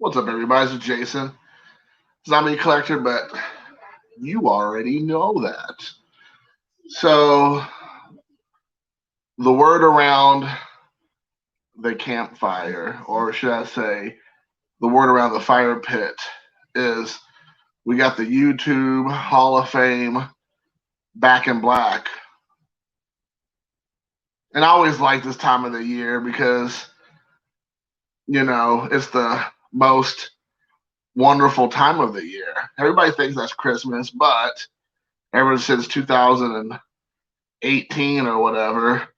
What's up, everybody? It's Jason, Zombie Collector, but you already know that. So, the word around the campfire, or should I say, the word around the fire pit, is we got the YouTube Hall of Fame Back in Black. And I always like this time of the year because, it's the most wonderful time of the year. Everybody thinks that's Christmas, but ever since 2018 or whatever,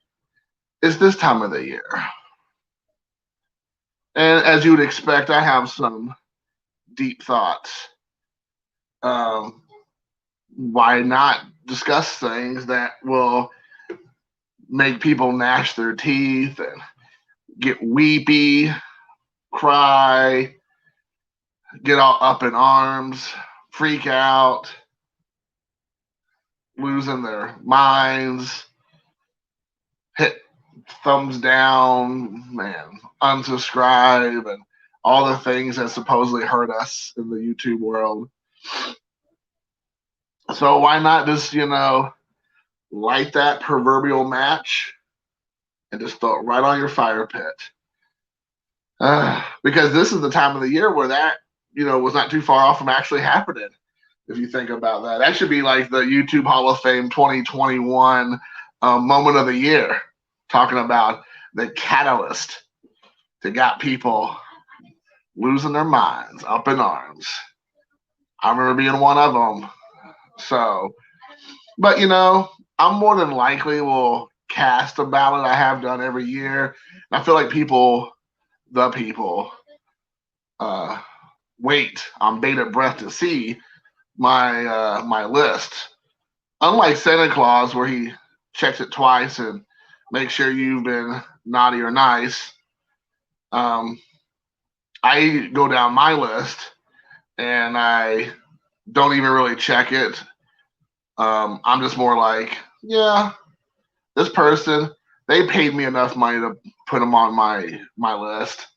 it's this time of the year. And as you would expect, I have some deep thoughts. Why not discuss things that will make people gnash their teeth and get weepy, cry, get all up in arms, freak out, losing their minds, hit thumbs down, man, unsubscribe, and all the things that supposedly hurt us in the YouTube world. So why not just, light that proverbial match and just throw it right on your fire pit? Because this is the time of the year where that, was not too far off from actually happening. If you think about that, that should be like the YouTube Hall of Fame 2021 moment of the year, talking about the catalyst that got people losing their minds, up in arms. I remember being one of them. So, but I'm more than likely will cast a ballot. I have done every year. And I feel like the people, wait on bated breath to see my list. Unlike Santa Claus, where he checks it twice and makes sure you've been naughty or nice, I go down my list and I don't even really check it. I'm just more like, yeah, this person, they paid me enough money to put them on my list.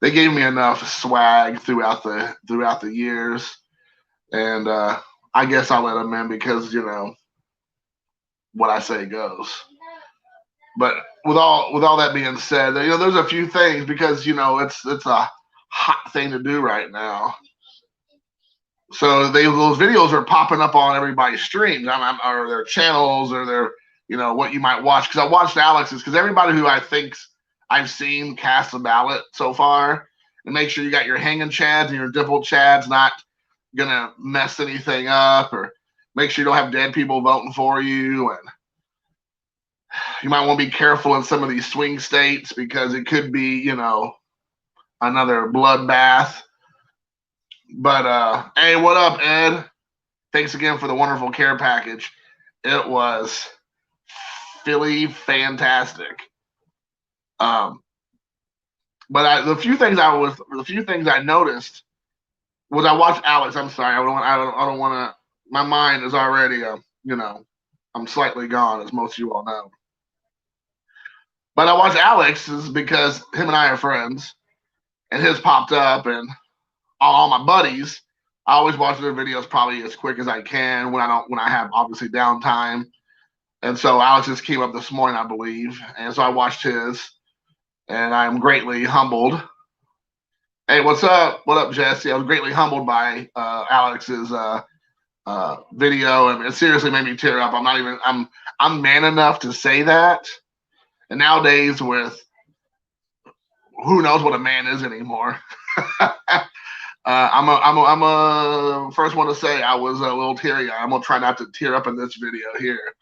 They gave me enough swag throughout the years, and I guess I'll let them in because what I say goes. But with all that being said, there's a few things because it's a hot thing to do right now. So those videos are popping up on everybody's streams, or their channels, or their what you might watch. Because I watched Alex's, because everybody who I think I've seen cast a ballot so far, and make sure you got your hanging chads and your dimpled chads not gonna mess anything up, or make sure you don't have dead people voting for you, and you might want to be careful in some of these swing states because it could be another bloodbath. But hey, what up, Ed? Thanks again for the wonderful care package. It was Philly fantastic. But the few things I noticed was I watched Alex. I'm sorry, I don't want to. My mind is already I'm slightly gone, as most of you all know. But I watched Alex's because him and I are friends, and his popped up, and all my buddies, I always watch their videos probably as quick as I can when I have obviously downtime. And so Alex just came up this morning, I believe, and so I watched his, and I'm greatly humbled. Hey, what's up? What up, Jesse? I was greatly humbled by Alex's video, and it seriously made me tear up. I'm man enough to say that, and nowadays with who knows what a man is anymore. I'm a first one to say I was a little teary. I'm gonna try not to tear up in this video here.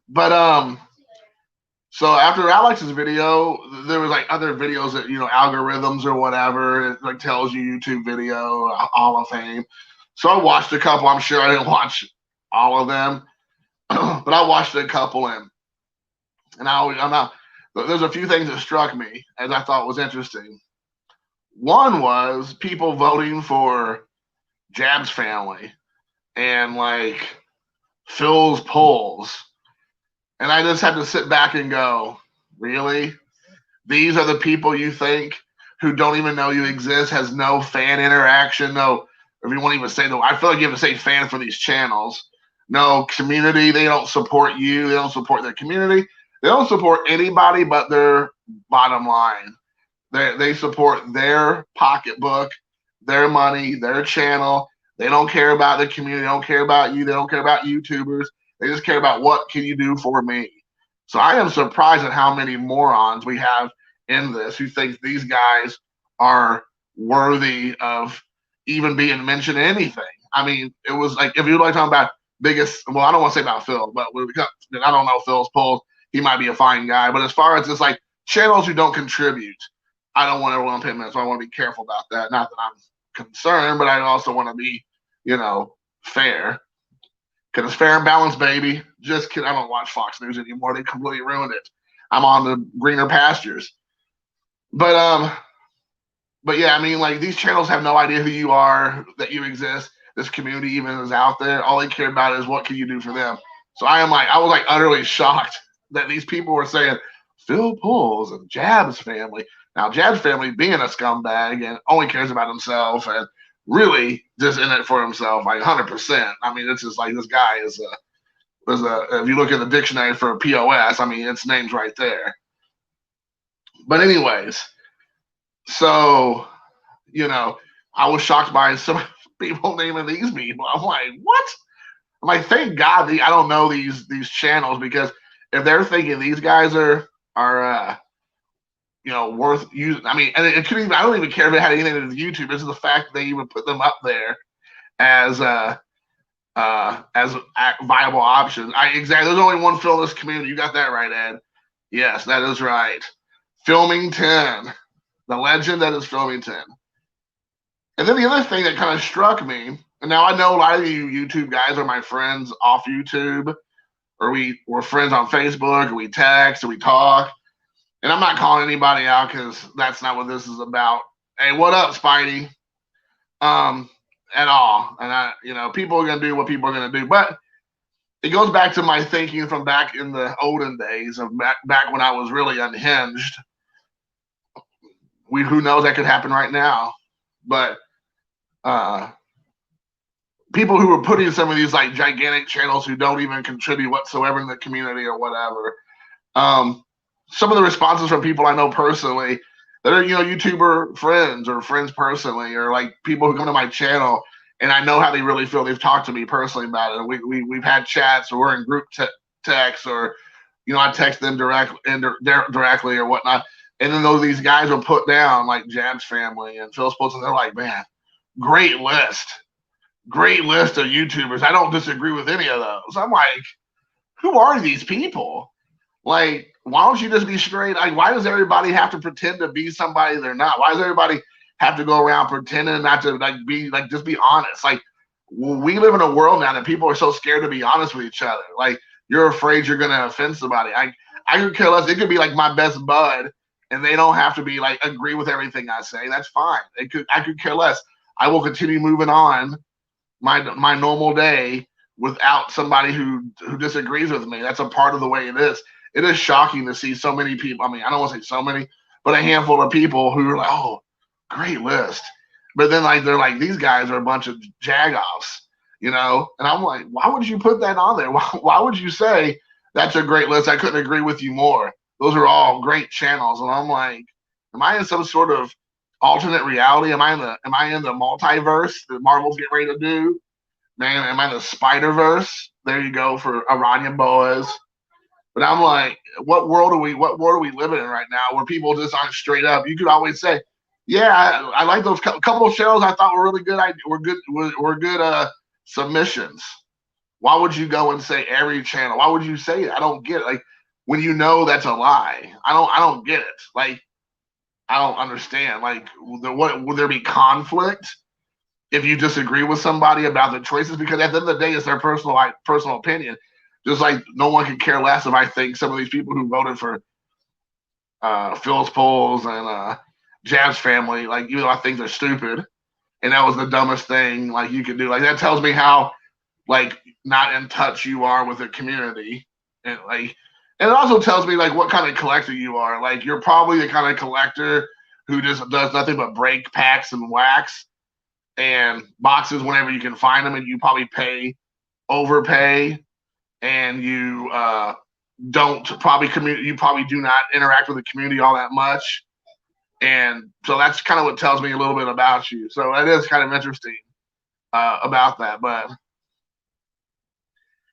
But so after Alex's video, there was like other videos that algorithms or whatever, it like tells you YouTube video Hall of Fame. So I watched a couple. I'm sure I didn't watch all of them, but I watched a couple, and there's a few things that struck me as I thought was interesting. One was people voting for Jab's family and like Phil's polls. And I just had to sit back and go, really? These are the people you think who don't even know you exist, has no fan interaction, no, if you want to even say I feel like you have to say fan for these channels. No community, they don't support you, they don't support their community, they don't support anybody but their bottom line. They support their pocketbook, their money, their channel. They don't care about the community, they don't care about you, they don't care about YouTubers. They just care about what can you do for me. So I am surprised at how many morons we have in this who think these guys are worthy of even being mentioned in anything. I mean, it was like, if you're like talking about biggest, well, I don't want to say about Phil, but I don't know Phil's polls. He might be a fine guy, but as far as just like channels who don't contribute, I don't want to lump him in, so I want to be careful about that. Not that I'm concerned, but I also want to be, fair. Because it's fair and balanced, baby. Just kidding. I don't watch Fox News anymore. They completely ruined it. I'm on the greener pastures. But yeah, I mean, like, these channels have no idea who you are, that you exist. This community even is out there. All they care about is what can you do for them. So I was like utterly shocked that these people were saying Phil Pulls and Jab's family. Now, Jab's family being a scumbag and only cares about himself and really just in it for himself, like 100%. I mean, it's just like this guy is if you look at the dictionary for a POS, I mean, its name's right there. But anyways, so, I was shocked by some people naming these people. I'm like, what? I'm like, thank God I don't know these channels, because if they're thinking these guys are worth using, I mean, and it couldn't even, I don't even care if it had anything to do with YouTube. This is the fact that they even put them up there as viable options. Exactly. There's only one Phil in this community. You got that right, Ed. Yes, that is right. Filmington, the legend that is Filmington. And then the other thing that kind of struck me, and now I know a lot of you YouTube guys are my friends off YouTube, or we're friends on Facebook, or we text, or we talk. And I'm not calling anybody out because that's not what this is about. Hey, what up, Spidey? At all. And people are gonna do what people are gonna do. But it goes back to my thinking from back in the olden days of back when I was really unhinged. Who knows, that could happen right now. But people who were putting some of these like gigantic channels who don't even contribute whatsoever in the community or whatever. Some of the responses from people I know personally that are, YouTuber friends or friends personally, or like people who come to my channel and I know how they really feel. They've talked to me personally about it. We've had chats, or we're in group texts, or, I text them directly or whatnot. And then these guys will put down like Jab's family and Phil's posts, and they're like, man, great list of YouTubers. I don't disagree with any of those. I'm like, who are these people? Like, why don't you just be straight? Like, why does everybody have to pretend to be somebody they're not? Why does everybody have to go around pretending not to just be honest? Like, we live in a world now that people are so scared to be honest with each other. Like, you're afraid you're gonna offend somebody. I could care less. It could be like my best bud, and they don't have to be like agree with everything I say. That's fine. I could care less. I will continue moving on my normal day without somebody who disagrees with me. That's a part of the way it is. It is shocking to see so many people. I mean, I don't want to say so many, but a handful of people who are like, oh, great list. But then they're like, these guys are a bunch of jagoffs, And I'm like, why would you put that on there? Why would you say that's a great list? I couldn't agree with you more. Those are all great channels. And I'm like, am I in some sort of alternate reality? Am I in the multiverse that Marvel's getting ready to do? Man, am I in the Spider-Verse? There you go for Aranya Boas. But I'm like, what world are we living in right now where people just aren't straight up? You could always say, yeah, I like those couple of shows I thought were really good. Were good submissions. Why would you go and say every channel? Why would you say it? I don't get it. Like, when that's a lie. I don't get it. Like, I don't understand. Like, would there be conflict if you disagree with somebody about their choices? Because at the end of the day, it's their personal opinion. Just like no one could care less if I think some of these people who voted for Phil's polls and Jab's family, like, even though I think they're stupid, and that was the dumbest thing like you could do. Like, that tells me how like not in touch you are with the community, and it also tells me like what kind of collector you are. Like, you're probably the kind of collector who just does nothing but break packs and wax and boxes whenever you can find them, and you probably overpay, and you don't probably you probably do not interact with the community all that much. And so that's kind of what tells me a little bit about you. So that is kind of interesting about that. But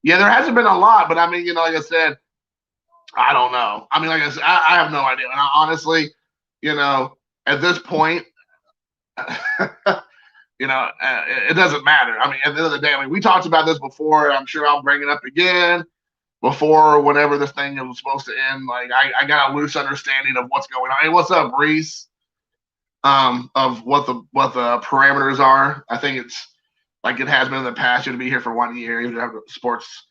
yeah, there hasn't been a lot, but I mean, like I said, I don't know. I mean, like I said, I have no idea. And honestly, at this point, it doesn't matter. I mean, at the end of the day, I mean, we talked about this before. I'm sure I'll bring it up again before whenever this thing was supposed to end. Like, I got a loose understanding of what's going on. Hey, what's up, Reese? Of what the parameters are. I think it's like it has been in the past. You have to be here for 1 year. You have to have sports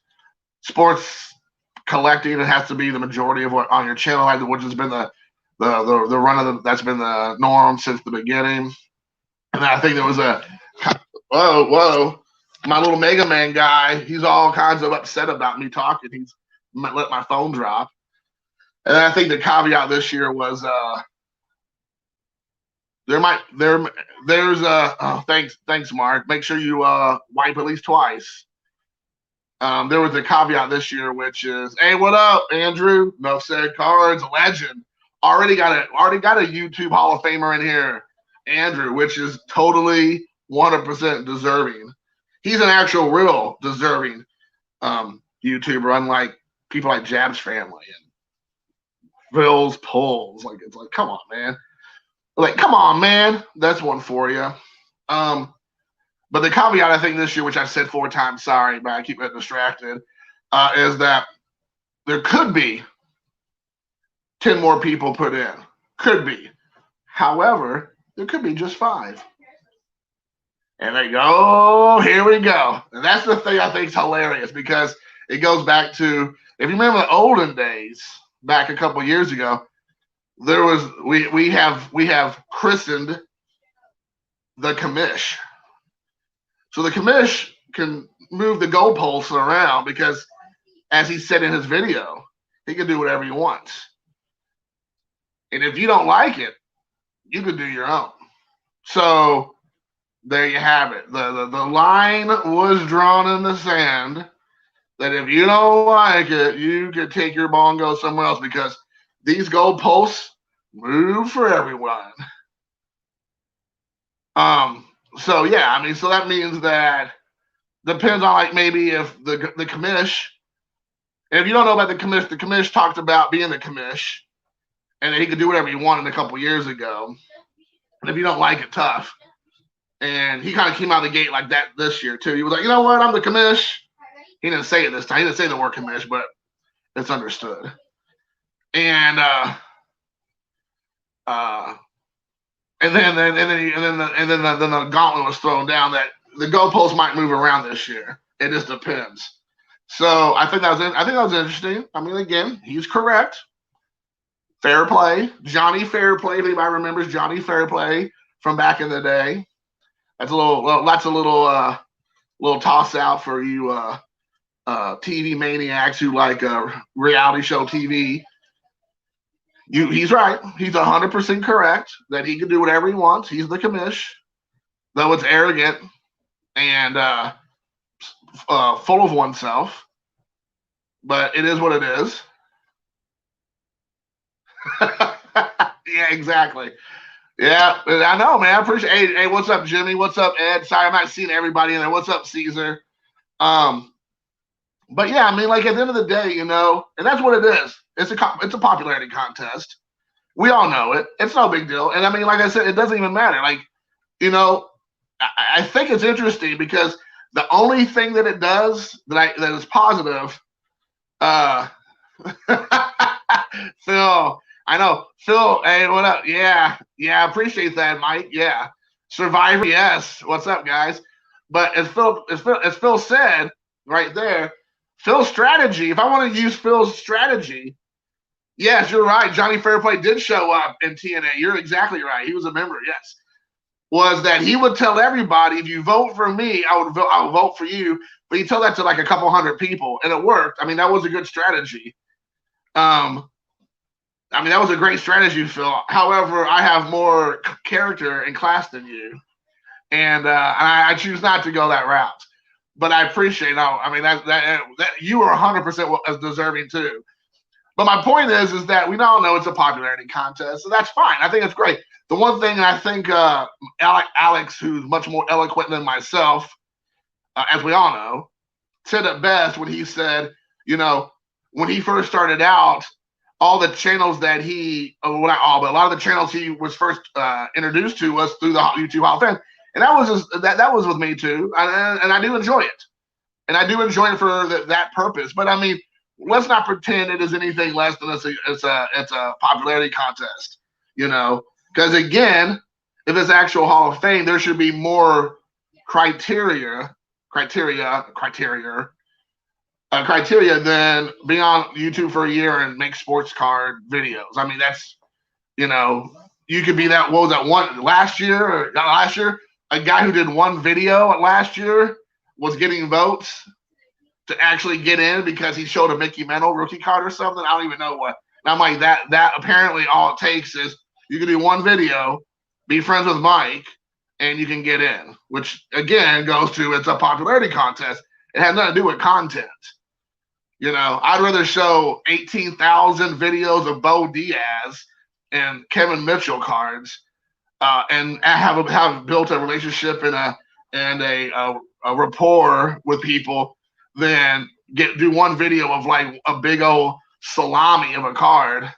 collecting. It has to be the majority of what on your channel, which has been the run of that's been the norm since the beginning. And I think there was whoa, my little Mega Man guy. He's all kinds of upset about me talking. He's let my phone drop. And I think the caveat this year was thanks Mark. Make sure you wipe at least twice. There was a caveat this year, which is, hey, what up, Andrew? No said cards, legend. Already got a YouTube Hall of Famer in here, Andrew, which is totally 100% deserving. He's an actual real deserving YouTuber, unlike people like Jab's family and Phil's Pulls. Like, it's like, come on, man. Like, come on, man. That's one for you. But the caveat, I think, this year, which I've said 4 times, sorry, but I keep getting distracted, is that there could be 10 more people put in. Could be. However, there could be just 5. And they go, oh, here we go. And that's the thing I think is hilarious, because it goes back to, if you remember the olden days, back a couple years ago, there was we have christened the commish. So the commish can move the goalposts around because, as he said in his video, he can do whatever he wants. And if you don't like it, you can do your own. So there you have it. The line was drawn in the sand that if you don't like it, you can take your ball and go somewhere else, because these goalposts move for everyone. So yeah, I mean, so that means that depends on, like, maybe if the commish. If you don't know about the commish talked about being the commish, and that he could do whatever he wanted a couple years ago. And if you don't like it, tough. And he kind of came out of the gate like that this year too. He was like, you know what, I'm the commish. He didn't say it this time. He didn't say the word commish, but it's understood. And then the gauntlet was thrown down that the goalpost might move around this year. It just depends. So I think that was interesting. I mean, again, he's correct. Fair play, Johnny Fairplay. If anybody remembers Johnny Fairplay from back in the day, that's a little toss out for you TV maniacs who like reality show TV. He's right. He's 100% correct that he can do whatever he wants. He's the commish, though it's arrogant and full of oneself. But it is what it is. Yeah, exactly. Yeah, I know, man. I appreciate. Hey, what's up, Jimmy? What's up, Ed? Sorry, I'm not seeing everybody in there. What's up, Caesar? But yeah, I mean, like, at the end of the day, and that's what it is. It's a popularity contest. We all know it. It's no big deal. And I mean, like I said, it doesn't even matter. Like, I think it's interesting because the only thing that it does that is positive, Phil. I know, Phil. Hey, what up? Yeah, I appreciate that, Mike. Yeah, Survivor. Yes. What's up, guys? But as Phil said right there, Phil's strategy. If I want to use Phil's strategy, yes, you're right. Johnny Fairplay did show up in TNA. You're exactly right. He was a member. Yes, was that he would tell everybody, if you vote for me, I will vote for you. But he told that to like a couple hundred people, and it worked. I mean, that was a good strategy. I mean, that was a great strategy, Phil. However, I have more character and class than you, and I choose not to go that route. But I appreciate. No, I mean that you are 100% as deserving too. But my point is that we all know it's a popularity contest, so that's fine. I think it's great. The one thing I think Alex, who's much more eloquent than myself, as we all know, said it best when he said, you know, when he first started out, all the channels that he, well, not all, but a lot of the channels he was first introduced to was through the YouTube Hall of Fame, and that was just, that was with me too, and I do enjoy it, and I do enjoy it for that purpose. But I mean, let's not pretend it is anything less than it's a popularity contest, you know, because again, if it's actual Hall of Fame, there should be more criteria than being on YouTube for a year and make sports card videos. I mean, that's, you know, you could be that. What was that one last year? A guy who did one video last year was getting votes to actually get in because he showed a Mickey Mantle rookie card or something. I don't even know what. And I'm like, that apparently all it takes is you can do one video, be friends with Mike, and you can get in, which again goes to, it's a popularity contest. It has nothing to do with content. You know, I'd rather show 18,000 videos of Bo Diaz and Kevin Mitchell cards, and have built a relationship and a rapport with people than do one video of like a big old salami of a card,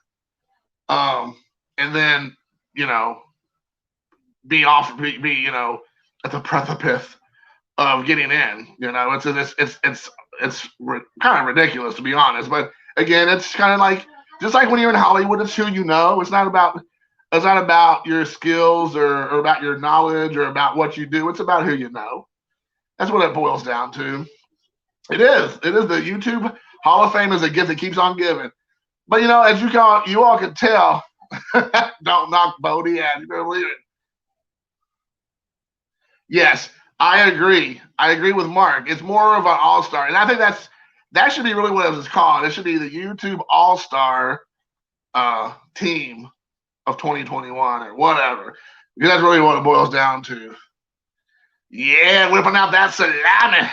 and then, you know, be you know, at the precipice of getting in. You know, it's kind of ridiculous, to be honest. But again, it's kind of like, just like when you're in Hollywood, it's who you know. It's not about your skills or about your knowledge or about what you do. It's about who you know. That's what it boils down to. It is the YouTube Hall of Fame is a gift that keeps on giving. But you know, as you all can tell, don't knock Bo Diaz. You better believe it. Yes, I agree. I agree with Mark. It's more of an all-star, and I think that should be really what it's called. It should be the YouTube All-Star team of 2021 or whatever. Because that's really what it boils down to. Yeah, whipping out that salami.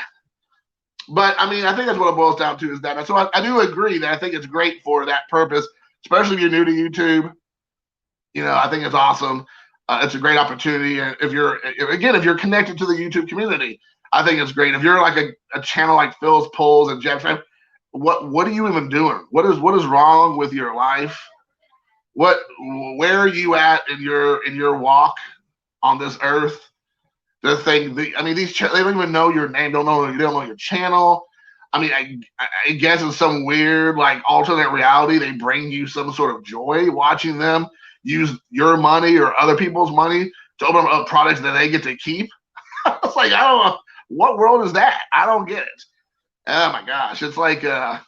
But I mean, I think that's what it boils down to, is that. So I do agree that I think it's great for that purpose, especially if you're new to YouTube. You know, I think it's awesome. It's a great opportunity. And if you're connected to the YouTube community, I think it's great. If you're like a channel like Phil's Pulls and Jeff, what are you even doing? What is wrong with your life? Where are you at in your walk on this earth? I mean, they don't even know your name. They don't know your channel. I mean, I guess in some weird like alternate reality, they bring you some sort of joy watching them use your money or other people's money to open up products that they get to keep. It's like, I don't know, what world is that? I don't get it. Oh my gosh, it's like a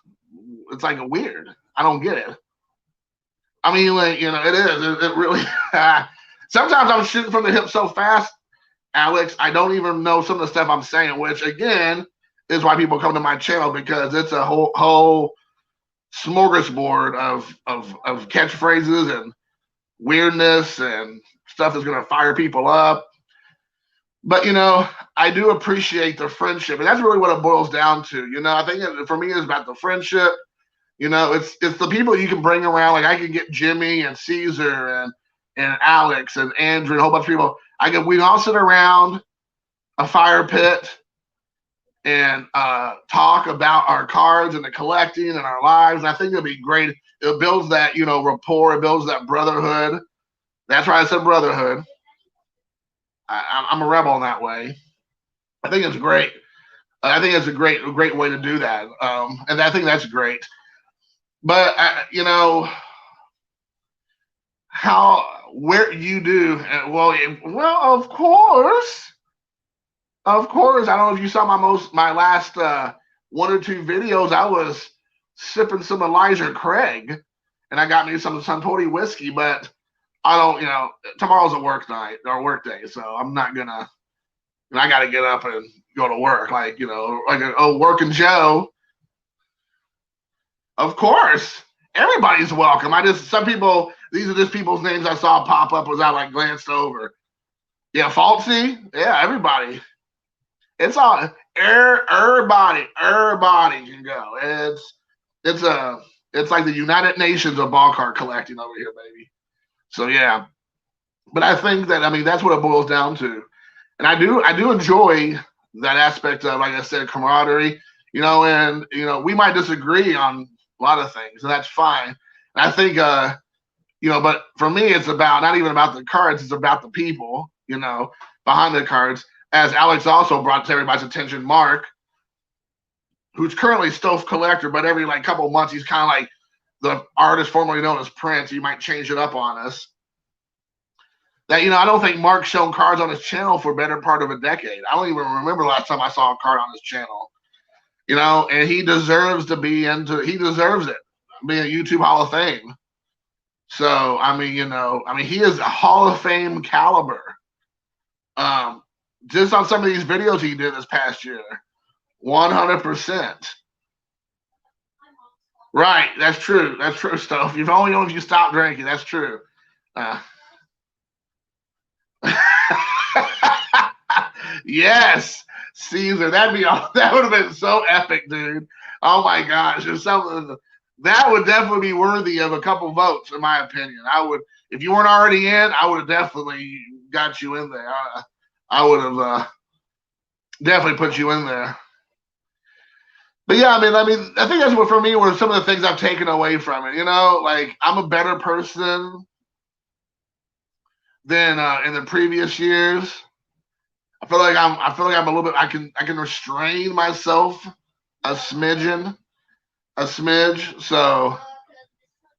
weird. I don't get it. I mean, like, you know, it is. It really. Sometimes I'm shooting from the hip so fast, Alex, I don't even know some of the stuff I'm saying, which again is why people come to my channel, because it's a whole smorgasbord of catchphrases and weirdness and stuff that's going to fire people up. But you know, I do appreciate the friendship, and that's really what it boils down to. You know, I think for me it's about the friendship. You know, it's the people you can bring around. Like I can get Jimmy and Caesar and Alex and Andrew and a whole bunch of people. We can all sit around a fire pit and talk about our cards and the collecting and our lives. And I think it'll be great. It builds that, you know, rapport. It builds that brotherhood. That's why I said brotherhood. I'm a rebel in that way. I think it's great. I think it's a great way to do that. And I think that's great. But you know, where you do well, of course. I don't know if you saw my last 1 or 2 videos. I was sipping some Elijah Craig, and I got me some Suntory whiskey. But I don't, you know, tomorrow's a work night or work day, so I'm not gonna. I got to get up and go to work, like, you know, like working Joe. Of course, everybody's welcome. Some people, these are just people's names I saw pop up as I like glanced over. Yeah, Falsey. Yeah, everybody. It's all everybody can go. It's like the United Nations of ball card collecting over here, baby. So yeah. But I think that that's what it boils down to. And I do enjoy that aspect of, like I said, camaraderie, and we might disagree on a lot of things, and that's fine. And I think but for me it's about not even about the cards, it's about the people, behind the cards. As Alex also brought to everybody's attention, Mark, who's currently Stove Collector, but every like couple of months he's kind of like the artist formerly known as Prince. He might change it up on us. That I don't think Mark's shown cards on his channel for a better part of a decade. I don't even remember last time I saw a card on his channel. And he deserves to be he deserves it. Being a YouTube Hall of Fame. So he is a Hall of Fame caliber. Just on some of these videos he did this past year. 100%. Right, that's true. That's true, Stove. You've only known if you stop drinking. That's true. Yes, Caesar. That would have been so epic, dude. Oh my gosh, there's something that would definitely be worthy of a couple votes, in my opinion. I would, if you weren't already in, I would have definitely got you in there. I would have definitely put you in there. But yeah, I think that's what for me were some of the things I've taken away from it. Like I'm a better person than in the previous years. I feel like I'm a little bit. I can restrain myself a smidge. So,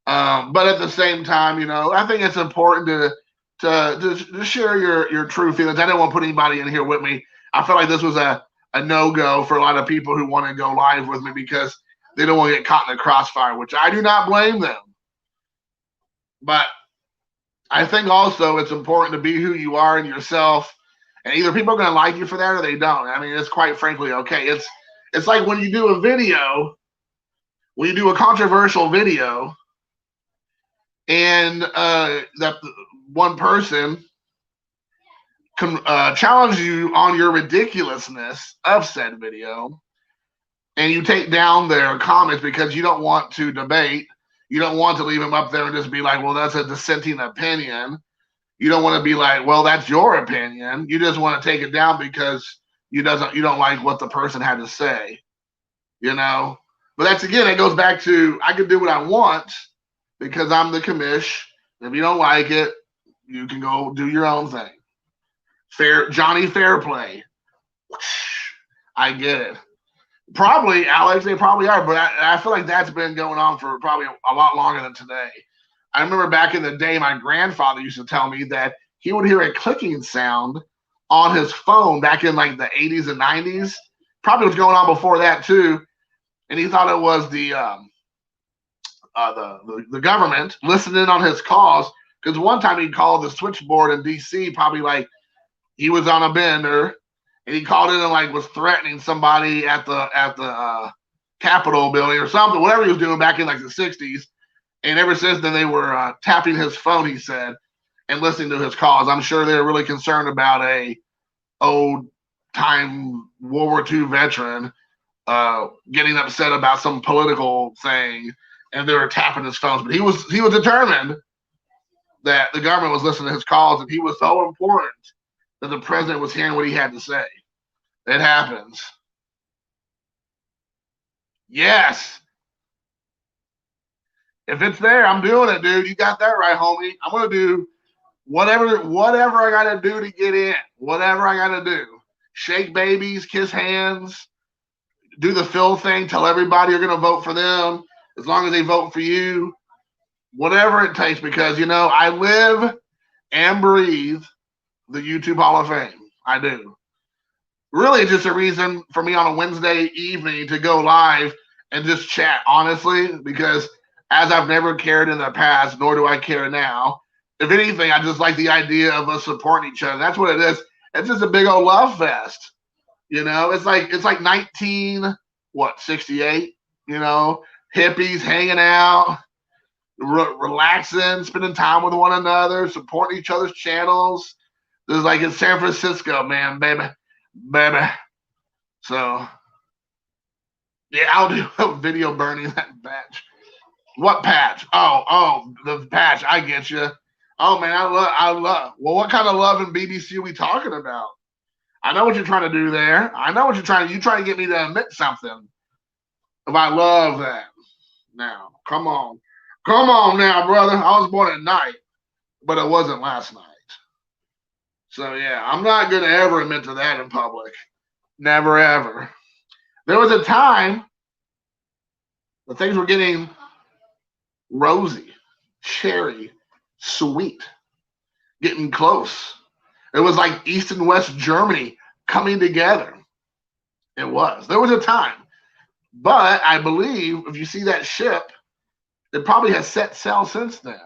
but at the same time, I think it's important to share your true feelings. I didn't want to put anybody in here with me. I felt like this was a no-go for a lot of people who want to go live with me because they don't want to get caught in the crossfire, which I do not blame them. But I think also it's important to be who you are and yourself. And either people are going to like you for that or they don't. It's quite frankly okay. It's like when you do a video, when you do a controversial video, and that one person challenge you on your ridiculousness of said video, and you take down their comments because you don't want to debate, you don't want to leave them up there and just be like, well, that's a dissenting opinion. You don't want to be like, well, that's your opinion. You just want to take it down because you don't like what the person had to say, But that's, again, it goes back to, I can do what I want because I'm the commish. If you don't like it, you can go do your own thing. Johnny Fairplay. I get it. Probably, Alex, they probably are, but I feel like that's been going on for probably a lot longer than today. I remember back in the day, my grandfather used to tell me that he would hear a clicking sound on his phone back in like the 80s and 90s. Probably was going on before that too. And he thought it was the government listening on his calls. Because one time he called the switchboard in DC, probably like he was on a bender, and he called in and like was threatening somebody at the Capitol building or something, whatever he was doing back in like the 60s. And ever since then, they were tapping his phone, he said, and listening to his calls. I'm sure they're really concerned about a old-time World War II veteran getting upset about some political thing, and they were tapping his phones. But he was determined that the government was listening to his calls, and he was so important that the president was hearing what he had to say. It happens. Yes. If it's there, I'm doing it, dude. You got that right, homie. I'm going to do whatever I got to do to get in. Whatever I got to do. Shake babies, kiss hands, do the Phil thing, tell everybody you're going to vote for them as long as they vote for you. Whatever it takes, because, I live and breathe the YouTube Hall of Fame. I do. Really, just a reason for me on a Wednesday evening to go live and just chat, honestly, because as I've never cared in the past, nor do I care now. If anything, I just like the idea of us supporting each other. That's what it is. It's just a big old love fest. It's like 1968, hippies hanging out, relaxing, spending time with one another, supporting each other's channels. This is like in San Francisco, man, baby. So, yeah, I'll do a video burning that patch. What patch? Oh, the patch. I get you. Oh man, I love. Well, what kind of love and BBC are we talking about? I know what you're trying to do there. I know what you're trying to. You trying to get me to admit something. If I love that. Now, come on now, brother. I was born at night, but it wasn't last night. So yeah, I'm not gonna ever admit to that in public. Never ever. There was a time that things were getting rosy, cherry, sweet, getting close. It was like East and West Germany coming together. It was. There was a time. But I believe if you see that ship, it probably has set sail since then.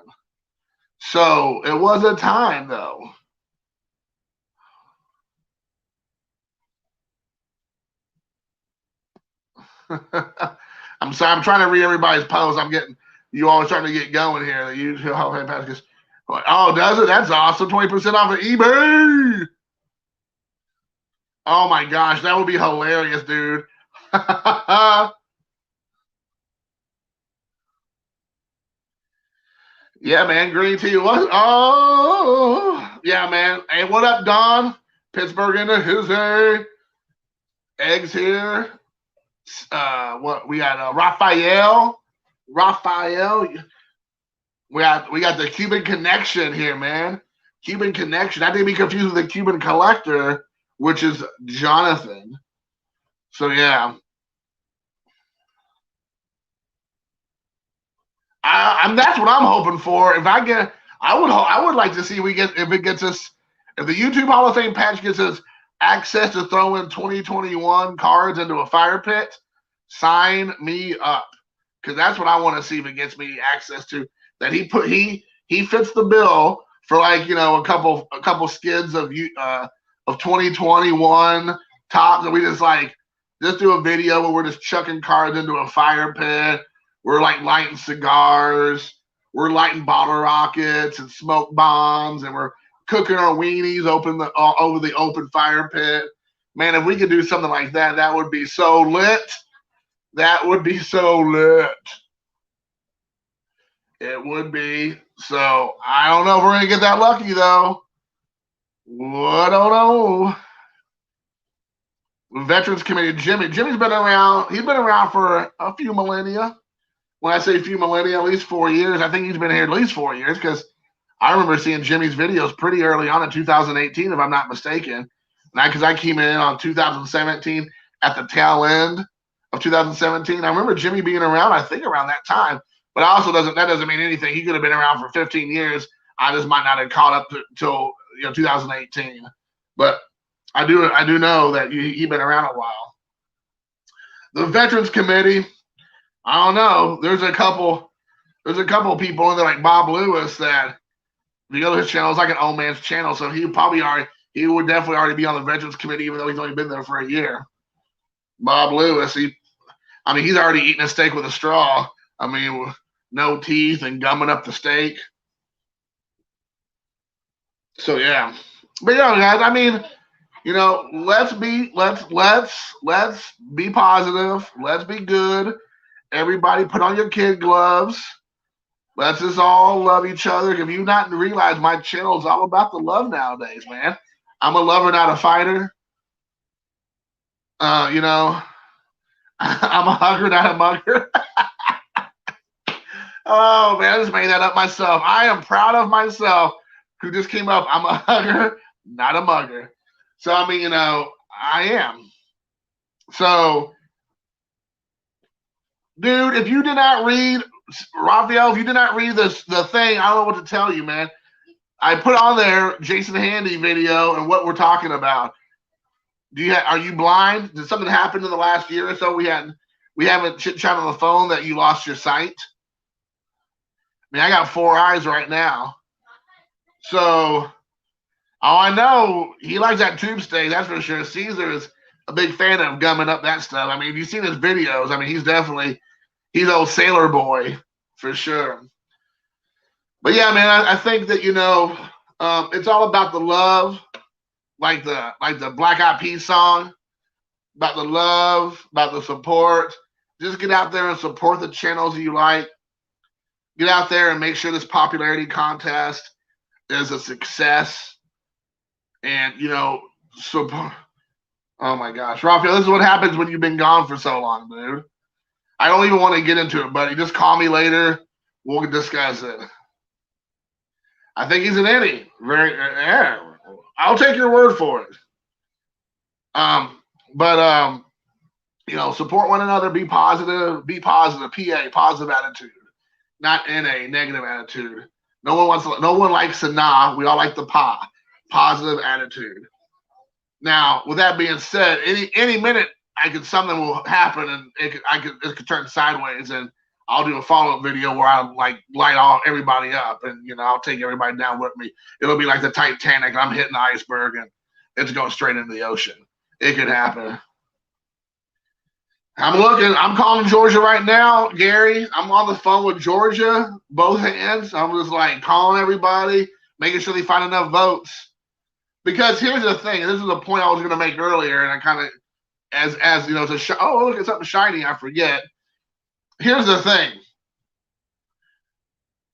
So it was a time, though. I'm sorry. I'm trying to read everybody's posts. I'm getting you all trying to get going here. The usual package. Oh, does it? That's awesome. 20% off of eBay. Oh my gosh, that would be hilarious, dude. Yeah, man. Green tea. What? Oh, yeah, man. Hey, what up, Don? Pittsburgh in the hizzy. Eggs here. What we got? Raphael. We got the Cuban connection here, man. Cuban connection. I think be confused with the Cuban collector, which is Jonathan. So yeah. That's what I'm hoping for. If I get, I would like to see if it gets us, if the YouTube Hall of Fame patch gets us access to throw in 2021 cards into a fire pit. Sign me up, because that's what I want to see if it gets me access to. That he fits the bill for, like, you know, a couple skids of 2021 tops, and we just do a video where we're just chucking cards into a fire pit. We're like lighting cigars. We're lighting bottle rockets and smoke bombs, and we're cooking our weenies over the open fire pit. Man, if we could do something like that, that would be so lit. That would be so lit. It would be. So I don't know if we're gonna get that lucky, though. I don't know. Veterans Committee, Jimmy's been around. He's been around for a few millennia. When I say a few millennia, at least 4 years. I think he's been here at least 4 years, because I remember seeing Jimmy's videos pretty early on in 2018, if I'm not mistaken. Because I came in on 2017 at the tail end of 2017. I remember Jimmy being around, I think, around that time. But also that doesn't mean anything. He could have been around for 15 years. I just might not have caught up till 2018. But I do know that he's been around a while. The Veterans Committee, I don't know. There's a couple people in there, like Bob Lewis, that if you go to his channel, it's like an old man's channel. So he would definitely already be on the Veterans Committee, even though he's only been there for a year. Bob Lewis, he's already eating a steak with a straw. I mean, with no teeth and gumming up the steak. So yeah. But yeah, guys, I mean, let's be positive. Let's be good. Everybody put on your kid gloves. Let's just all love each other. If you not realize, my channel is all about the love nowadays, man. I'm a lover, not a fighter. I'm a hugger, not a mugger. Oh, man, I just made that up myself. I am proud of myself, who just came up. I'm a hugger, not a mugger. So, I mean, I am. So, dude, if you did not read, Raphael, if you did not read the thing, I don't know what to tell you, man. I put on there Jason Handy video and what we're talking about. Are you blind? Did something happen in the last year or so? We haven't chit chat on the phone that you lost your sight. I mean, I got 4 eyes right now. So, I know he likes that tube steak, that's for sure. Caesar is a big fan of gumming up that stuff. I mean, if you've seen his videos, I mean, he's old sailor boy for sure. But yeah, man, I think that, it's all about the love, like the Black Eyed Peas song, about the love, about the support. Just get out there and support the channels you like. Get out there and make sure this popularity contest is a success. And, support. Oh my gosh, Raphael, this is what happens when you've been gone for so long, dude. I don't even want to get into it, buddy. Just call me later. We'll discuss it. I think he's an innie. Very, yeah. I'll take your word for it. But support one another. Be positive. Be positive. PA, positive attitude, not NA, negative attitude. No one likes the nah. We all like the pa, positive attitude. Now, with that being said, any minute something will happen and it could turn sideways, and I'll do a follow-up video where I light all everybody up, and I'll take everybody down with me. It'll be like the Titanic. I'm hitting the iceberg and it's going straight into the ocean. It could happen. I'm calling Georgia right now, Gary. I'm on the phone with Georgia, both hands. I'm just calling everybody, making sure they find enough votes. Because here's the thing, this is the point I was going to make earlier, and I kind of, look at something shiny, I forget. Here's the thing.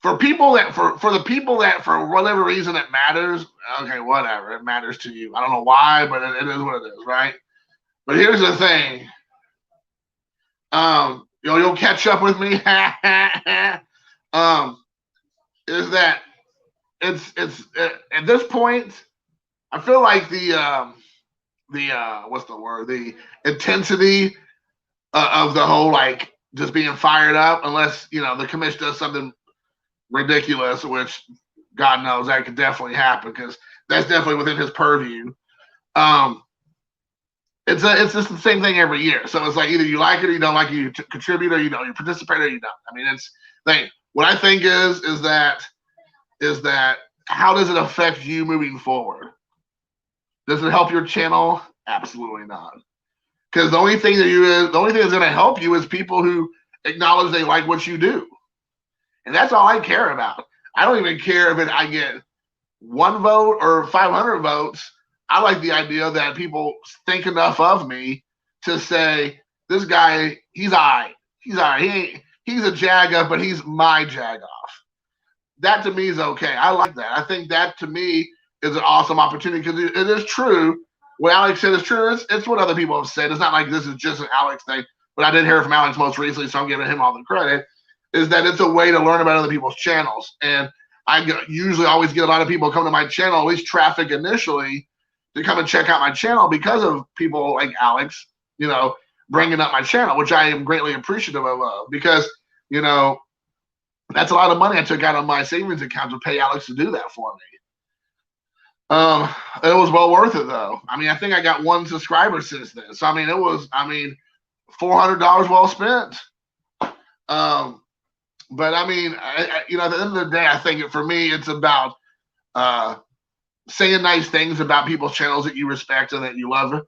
For the people that for whatever reason it matters, okay, whatever, it matters to you. I don't know why, but it is what it is, right? But here's the thing. You'll catch up with me. Is that it's at this point, I feel like the intensity of the whole just being fired up, unless the commission does something ridiculous, which God knows that could definitely happen, because that's definitely within his purview. It's just the same thing every year. So it's either you like it or you don't like it, you contribute or you don't, you participate or you don't. I mean, what I think is that how does it affect you moving forward? Does it help your channel? Absolutely not. Because the only thing that's going to help you is people who acknowledge they like what you do. And that's all I care about. I don't even care if I get 1 vote or 500 votes. I like the idea that people think enough of me to say, this guy, he's all right. He's all right. He's a jag-off, but he's my jag-off. That to me is okay. I like that. I think that to me is an awesome opportunity, because it is true. What Alex said is true. It's what other people have said. It's not like this is just an Alex thing, but I did hear from Alex most recently, so I'm giving him all the credit, is that it's a way to learn about other people's channels. And I usually always get a lot of people come to my channel, at least traffic initially, to come and check out my channel because of people like Alex, bringing up my channel, which I am greatly appreciative of, because, that's a lot of money I took out of my savings account to pay Alex to do that for me. It was well worth it, though. I mean, I think I got 1 subscriber since then. So, it was $400 well spent. But at the end of the day, I think for me, it's about saying nice things about people's channels that you respect and that you love,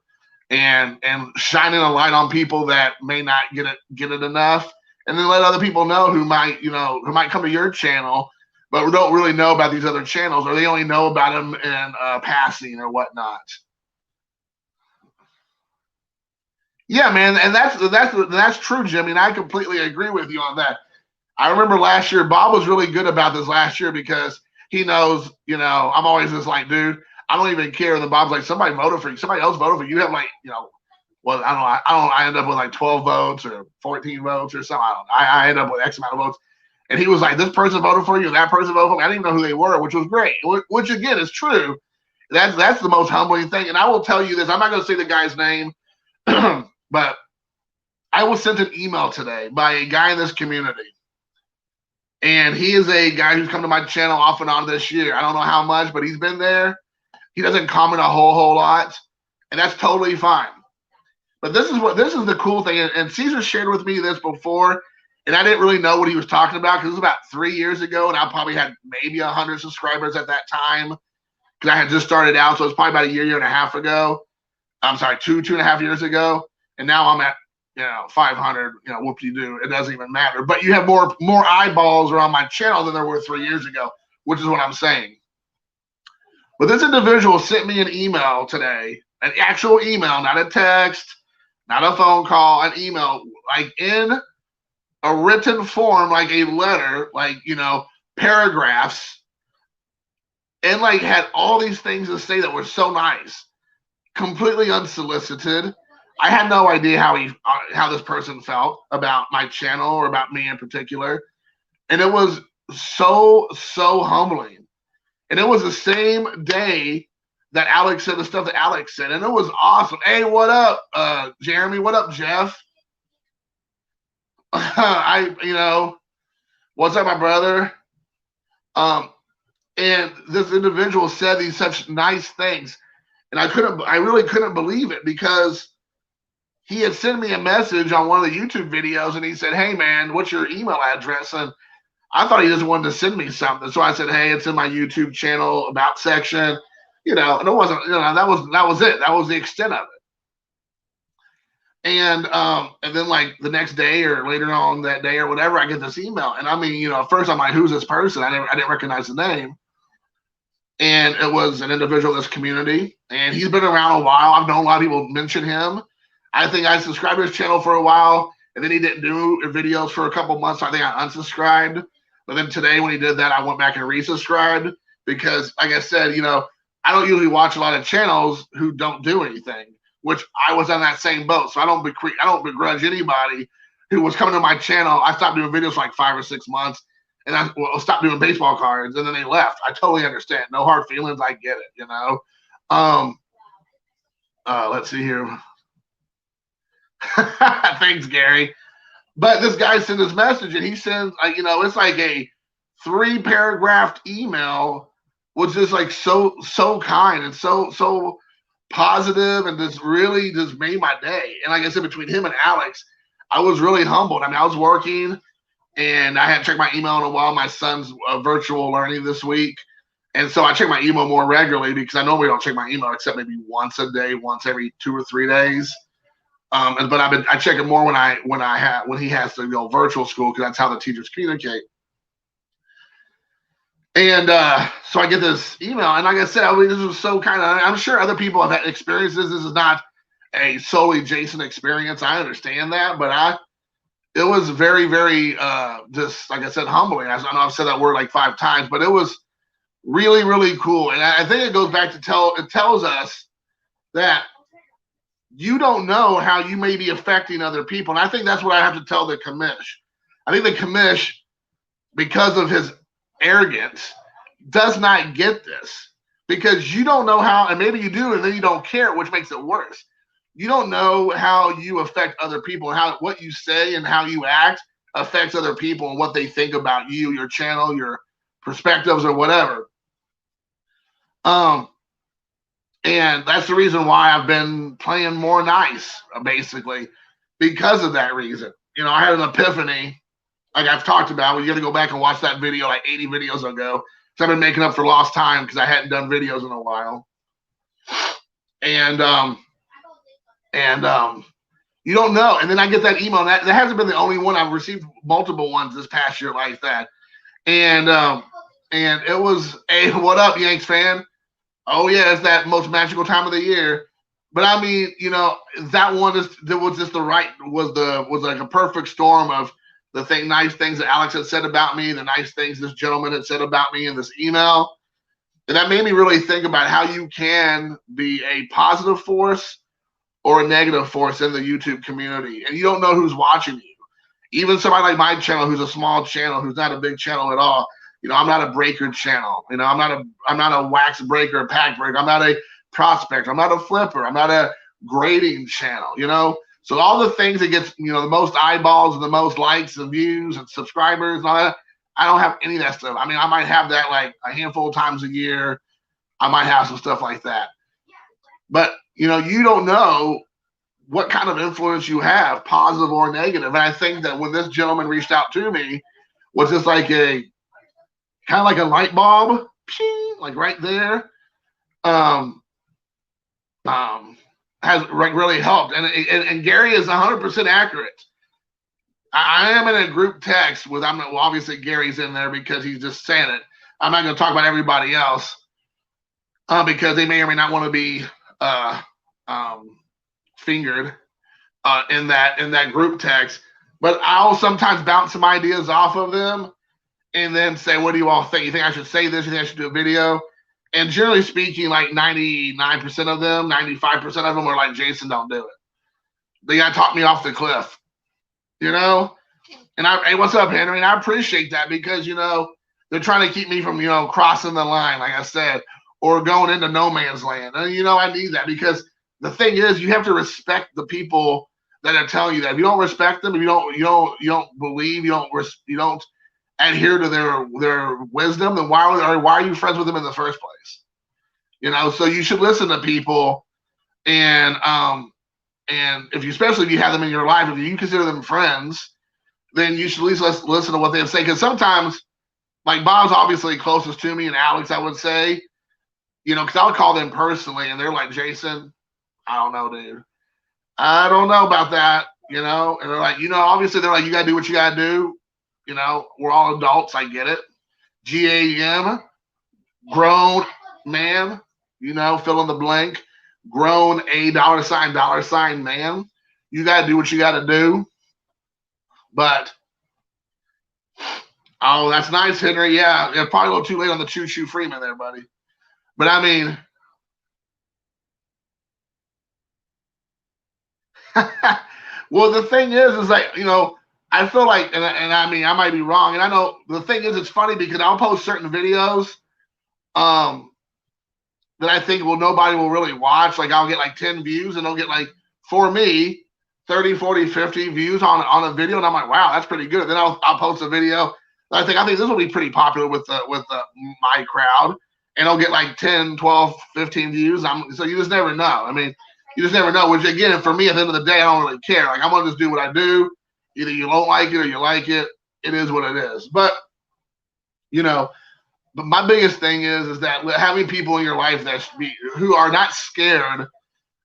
and shining a light on people that may not get it enough, and then let other people know who might come to your channel but don't really know about these other channels, or they only know about them in passing or whatnot. Yeah, man, and that's true, Jimmy, and I completely agree with you on that. I remember last year, Bob was really good about this last year, because he knows, I'm always just dude, I don't even care. And then Bob's like, somebody voted for you. Somebody else voted for you. You have well, I end up with 12 votes or 14 votes or something. I end up with X amount of votes. And he was like, this person voted for you and that person voted for me. I didn't even know who they were, which was great. Which again is true. That's the most humbling thing. And I will tell you this, I'm not going to say the guy's name, but I was sent an email today by a guy in this community. And he is a guy who's come to my channel off and on this year. I don't know how much, but he's been there. He doesn't comment a whole lot, and that's totally fine. But this is the cool thing. And Caesar shared with me this before, and I didn't really know what he was talking about, because it was about 3 years ago, and I probably had maybe 100 subscribers at that time, because I had just started out. So it's probably about a year and a half ago. I'm sorry, 2.5 years ago, and now I'm at 500, whoop-de-doo. It doesn't even matter. But you have more eyeballs around my channel than there were 3 years ago. which is what I'm saying. But this individual sent me an email today, an actual email, not a text, not a phone call, an email, like in a written form, like a letter, like, you know, paragraphs, and like had all these things to say that were so nice, completely unsolicited. I had no idea how this person felt about my channel or about me in particular, and it was so humbling. And it was the same day that Alex said the stuff that Alex said, and it was awesome. Hey, what up, Jeremy? What up, Jeff? You know, what's up, my brother? And this individual said these such nice things, and I really couldn't believe it, because he had sent me a message on one of the YouTube videos, and he said, "Hey, man, what's your email address?" And I thought he just wanted to send me something, so I said, "Hey, it's in my YouTube channel about section," you know, and it wasn't, you know, that was it. That was the extent of it. And then like the next day or later on that day or whatever, I get this email, and I mean, you know, at first I'm like, "Who's this person?" I didn't recognize the name, and it was an individual in this community, and he's been around a while. I've known a lot of people mention him. I think I subscribed to his channel for a while, and then he didn't do videos for a couple months. So I think I unsubscribed. But then today, when he did that, I went back and resubscribed, because, like I said, you know, I don't usually watch a lot of channels who don't do anything, which I was on that same boat. So I don't begrudge anybody who was coming to my channel. I stopped doing videos for like 5 or 6 months, and I stopped doing baseball cards, and then they left. I totally understand. No hard feelings. I get it, you know. Let's see here. Thanks, Gary. But this guy sent this message, and he sends, you know, it's like a 3-paragraph email, was just like so kind and so positive, and just really just made my day. And like I said, between him and Alex, I was really humbled. I mean, I was working, and I hadn't checked my email in a while. My son's virtual learning this week, and so I check my email more regularly, because I normally don't check my email except maybe once a day, once every 2 or 3 days. But I check it more when he has to go virtual school, because that's how the teachers communicate. And so I get this email, and like I said, I mean, this was so kind of, I'm sure other people have had experiences. This is not a solely Jason experience. I understand that, but it was very, very just, like I said, humbling. I know I've said that word like 5 times, but it was really, really cool. And I think it goes back to it tells us that you don't know how you may be affecting other people. And I think that's what I have to tell the commish. I think the commish, because of his arrogance, does not get this, because you don't know how, and maybe you do, and then you don't care, which makes it worse. You don't know how you affect other people, and how what you say and how you act affects other people and what they think about you, your channel, your perspectives, or whatever. And that's the reason why I've been playing more nice, basically, because of that reason. You know, I had an epiphany, like I've talked about. You got to go back and watch that video like 80 videos ago. So I've been making up for lost time, because I hadn't done videos in a while. And you don't know. And then I get that email. That hasn't been the only one. I've received multiple ones this past year like that. And it was, "Hey, what up, Yanks fan? Oh yeah, it's that most magical time of the year." But I mean, you know, that one was like a perfect storm of the nice things that Alex had said about me, the nice things this gentleman had said about me in this email. And that made me really think about how you can be a positive force or a negative force in the YouTube community. And you don't know who's watching you. Even somebody like my channel, who's a small channel, who's not a big channel at all. You know, I'm not a breaker channel. You know, I'm not a wax breaker, pack breaker. I'm not a prospector. I'm not a flipper. I'm not a grading channel, you know. So all the things that gets, you know, the most eyeballs and the most likes and views and subscribers and all that, I don't have any of that stuff. I mean, I might have that like a handful of times a year. I might have some stuff like that. But, you know, you don't know what kind of influence you have, positive or negative. And I think that when this gentleman reached out to me, was just like a kind of like a light bulb, like right there, has really helped. And Gary is 100% accurate. I am in a group text with, obviously Gary's in there because he's just saying it, I'm not going to talk about everybody else because they may or may not want to be fingered in that group text. But I'll sometimes bounce some ideas off of them and then say, what do you all think? You think I should say this? You think I should do a video? And generally speaking, like 99% of them, 95% of them are like, Jason, don't do it. They got to talk me off the cliff, you know? And hey, what's up, Henry? And I appreciate that because, you know, they're trying to keep me from, you know, crossing the line, like I said, or going into no man's land. And, you know, I need that because the thing is, you have to respect the people that are telling you that. If you don't respect them, if you don't believe, you don't adhere to their wisdom, then why are you friends with them in the first place? You know, so you should listen to people, and if you, especially if you have them in your life, if you consider them friends, then you should at least listen to what they have to say. Because sometimes, like Bob's obviously closest to me, and Alex, I would say, you know, because I'll call them personally, and they're like, Jason, I don't know, dude. I don't know about that, you know. And they're like, you know, obviously they're like, you got to do what you got to do. You know, we're all adults. I get it. GAM, grown man, you know, fill in the blank. Grown $$ man. You got to do what you got to do. But, oh, that's nice, Henry. Yeah, probably a little too late on the Choo-Choo Freeman there, buddy. But, I mean, well, the thing is like, you know, I feel like, and I mean, I might be wrong. And I know the thing is, it's funny because I'll post certain videos that I think, well, nobody will really watch. Like, I'll get like 10 views and they'll get like, for me, 30, 40, 50 views on a video. And I'm like, wow, that's pretty good. Then I'll post a video. I think this will be pretty popular with my crowd. And I'll get like 10, 12, 15 views. So you just never know. I mean, you just never know, which again, for me, at the end of the day, I don't really care. Like, I'm going to just do what I do. Either you don't like it or you like it. It is what it is. But, you know, but my biggest thing is that having people in your life who are not scared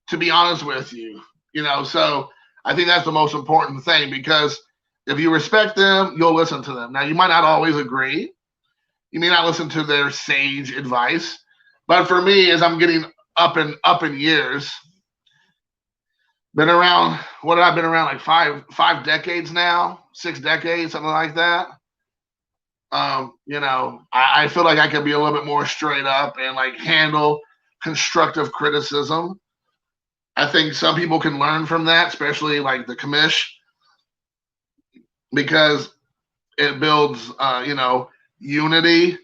to be honest with you, you know. So I think that's the most important thing, because if you respect them, you'll listen to them. Now, you might not always agree. You may not listen to their sage advice. But for me, as I'm getting up in years, been around, what have I been around, like five decades now, 6 decades, something like that. You know, I feel like I can be a little bit more straight up and like handle constructive criticism. I think some people can learn from that, especially like the commish, because it builds, you know, unity.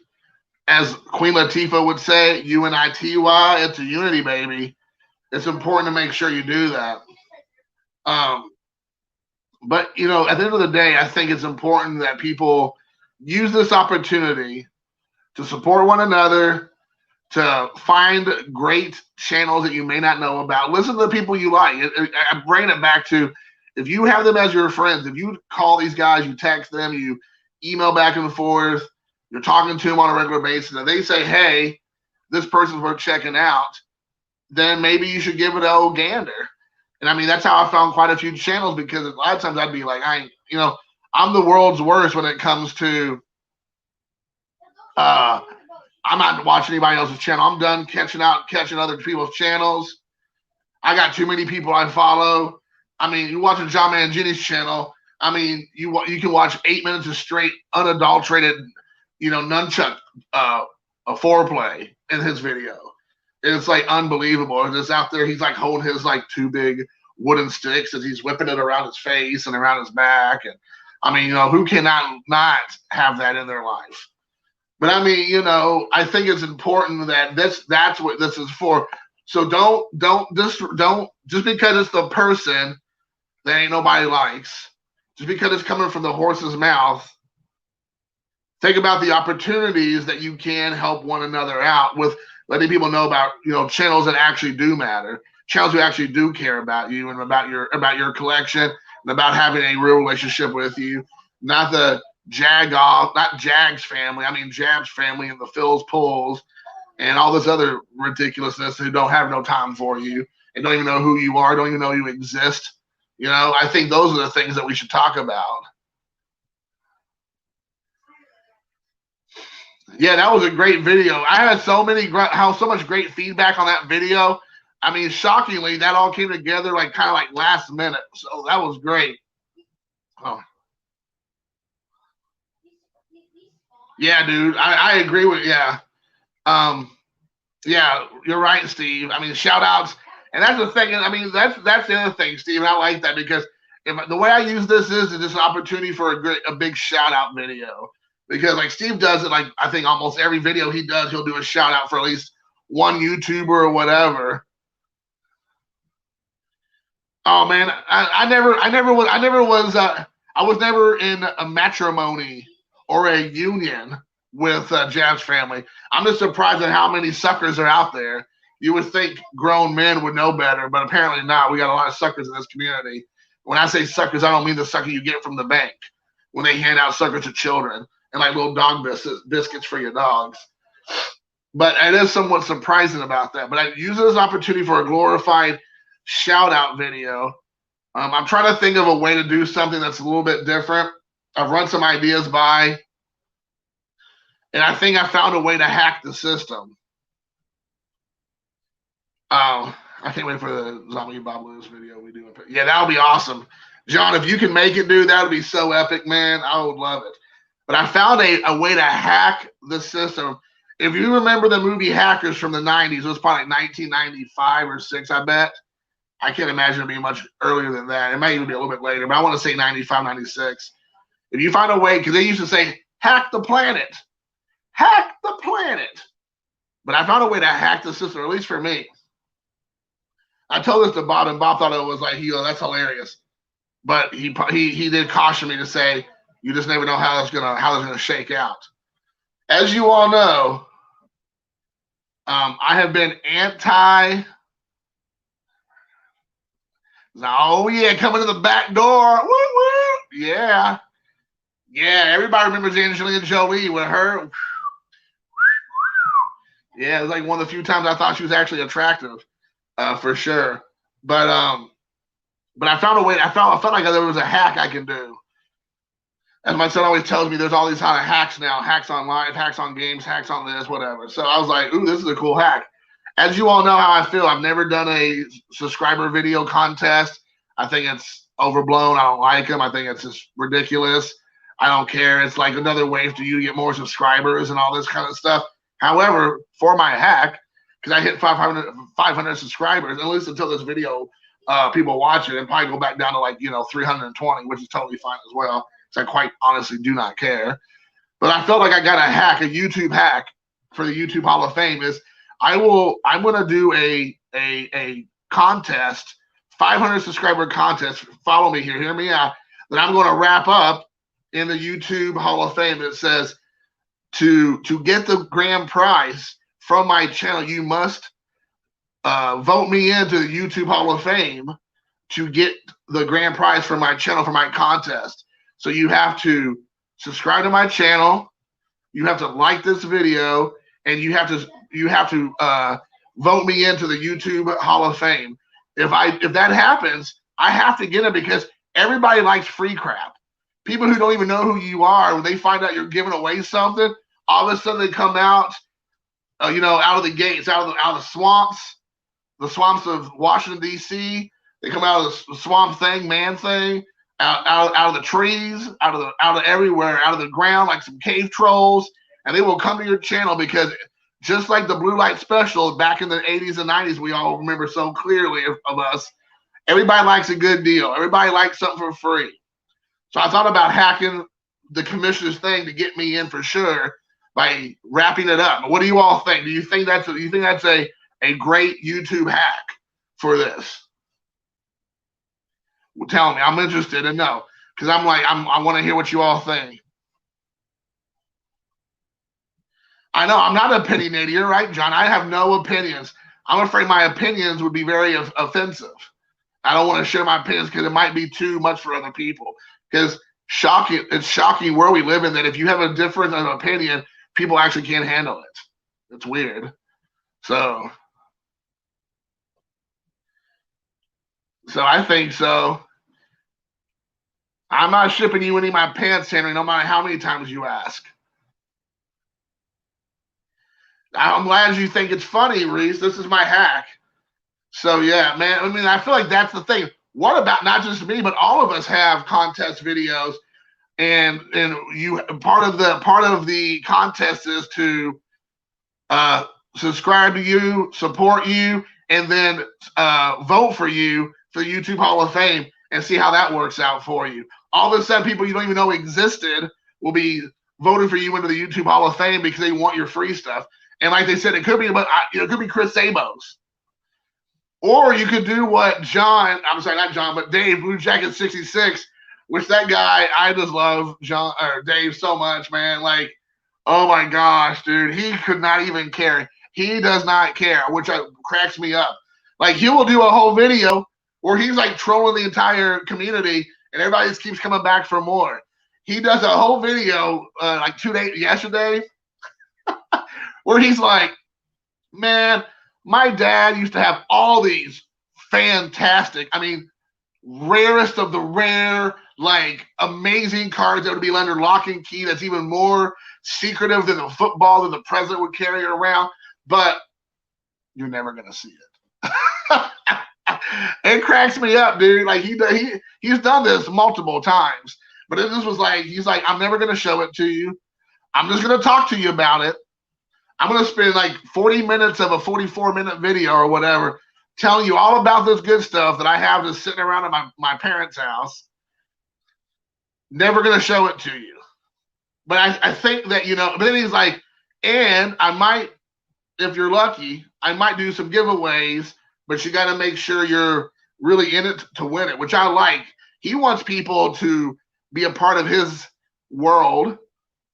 As Queen Latifah would say, UNITY, it's a unity, baby. It's important to make sure you do that. But, you know, at the end of the day, I think it's important that people use this opportunity to support one another, to find great channels that you may not know about. Listen to the people you like. I'm bringing it back to, if you have them as your friends, if you call these guys, you text them, you email back and forth, you're talking to them on a regular basis, and they say, hey, this person's worth checking out, then maybe you should give it an old gander. And I mean, that's how I found quite a few channels, because a lot of times I'd be like, you know, I'm the world's worst when it comes to, I'm not watching anybody else's channel. I'm done catching other people's channels. I got too many people I follow. I mean, you watching John Mangini's channel. I mean, you can watch 8 minutes of straight, unadulterated, you know, nunchuck a foreplay in his video. It's like unbelievable. And just out there, he's like holding his like 2 big wooden sticks as he's whipping it around his face and around his back. And I mean, you know, who cannot not have that in their life? But I mean, you know, I think it's important that that's what this is for. So don't just because it's the person that ain't nobody likes, just because it's coming from the horse's mouth, think about the opportunities that you can help one another out with, letting people know about, you know, channels that actually do matter, channels who actually do care about you and about your collection and about having a real relationship with you, not the not Jag's family. I mean, Jab's family and the Phil's Pulls and all this other ridiculousness who don't have no time for you and don't even know who you are, don't even know you exist. You know, I think those are the things that we should talk about. Yeah, that was a great video. I had so much great feedback on that video. I mean, shockingly, that all came together like kind of like last minute. So that was great. Oh. Yeah, dude, I agree with um yeah, you're right, Steve. I mean, shout outs, and that's the thing. I mean, that's the other thing, Steve. And I like that because if the way I use this is just an opportunity for a big shout out video. Because like Steve does it, like I think almost every video he does, he'll do a shout out for at least one YouTuber or whatever. Oh man, I was never in a matrimony or a union with Jab's family. I'm just surprised at how many suckers are out there. You would think grown men would know better, but apparently not. We got a lot of suckers in this community. When I say suckers, I don't mean the sucker you get from the bank when they hand out suckers to children and like little dog biscuits for your dogs. But it is somewhat surprising about that. But I use it as an opportunity for a glorified shout out video. I'm trying to think of a way to do something that's a little bit different. I've run some ideas by, and I think I found a way to hack the system. I can't wait for the Zombie Bob Lewis video we do. Yeah, that'll be awesome. John, if you can make it, dude, that would be so epic, man. I would love it. But I found a way to hack the system. If you remember the movie Hackers from the 90s, it was probably like 1995 or 6, I bet. I can't imagine it being much earlier than that. It might even be a little bit later, but I want to say 95, 96. If you find a way, because they used to say, hack the planet. Hack the planet. But I found a way to hack the system, or at least for me. I told this to Bob, and Bob thought it was like, that's hilarious. But he did caution me to say, you just never know how that's gonna shake out. As you all know, I have been anti. Oh yeah, coming to the back door. Woo woo. Yeah. Yeah, everybody remembers Angelina Jolie with her. Yeah, it was like one of the few times I thought she was actually attractive, for sure. But I found a way. I felt like there was a hack I can do. As my son always tells me, there's all these kind of hacks now: hacks on live, hacks on games, hacks on this, whatever. So I was like, ooh, this is a cool hack. As you all know how I feel, I've never done a subscriber video contest. I think it's overblown. I don't like them. I think it's just ridiculous. I don't care. It's like another way for you to get more subscribers and all this kind of stuff. However, for my hack, because I hit 500 subscribers, at least until this video, people watch it, and probably go back down to like 320, which is totally fine as well. So I quite honestly do not care. But I felt like I got a YouTube hack for the YouTube Hall of Fame. I'm gonna do a contest, 500 subscriber contest. Follow me here, hear me out. That I'm gonna wrap up in the YouTube Hall of Fame. It says to get the grand prize from my channel, you must vote me into the YouTube Hall of Fame to get the grand prize for my channel for my contest. So you have to subscribe to my channel, you have to like this video, and you have to vote me into the YouTube Hall of Fame. If that happens, I have to get it because everybody likes free crap. People who don't even know who you are, when they find out you're giving away something, all of a sudden they come out, out of the gates, out of the swamps of Washington D.C. They come out of the swamp thing, man thing, out of the trees, out of everywhere, out of the ground, like some cave trolls, and they will come to your channel because just like the blue light special back in the 80s and 90s, we all remember so clearly of us. Everybody likes a good deal. Everybody likes something for free. So I thought about hacking the commissioner's thing to get me in for sure by wrapping it up. What do you all think? Do you think that's a great YouTube hack for this? Well, tell me. I'm interested to know because I want to hear what you all think. I know I'm not an opinionator. You're right, John. I have no opinions. I'm afraid my opinions would be very offensive. I don't want to share my opinions because it might be too much for other people. Because it's shocking where we live in that if you have a different opinion, people actually can't handle it. It's weird. So I think so. I'm not shipping you any of my pants, Henry, no matter how many times you ask. I'm glad you think it's funny, Reese. This is my hack. So yeah, man. I mean, I feel like that's the thing. What about not just me, but all of us have contest videos, and you part of the contest is to uh, subscribe to you, support you, and then vote for you for the YouTube Hall of Fame and see how that works out for you. All of a sudden, people you don't even know existed will be voting for you into the YouTube Hall of Fame because they want your free stuff. And like they said, it could be it could be Chris Sabos. Or you could do what John, I'm sorry, not John, but Dave, Blue Jacket 66, which that guy, I just love John or Dave so much, man. Like, oh my gosh, dude, he could not even care. He does not care, which cracks me up. Like, he will do a whole video where he's like trolling the entire community, and everybody just keeps coming back for more. He does a whole video like 2 days yesterday where he's like, man, my dad used to have all these fantastic, I mean, rarest of the rare, like amazing cards that would be under lock and key. That's even more secretive than the football that the president would carry around. But you're never gonna see it. It cracks me up, dude. Like he's done this multiple times, but this was like he's like, I'm never gonna show it to you. I'm just gonna talk to you about it. I'm going to spend like 40 minutes of a 44-minute video or whatever telling you all about this good stuff that I have just sitting around at my parents' house. Never going to show it to you. But I think that, you know, but then he's like, and I might, if you're lucky, I might do some giveaways, but you got to make sure you're really in it to win it, which I like. He wants people to be a part of his world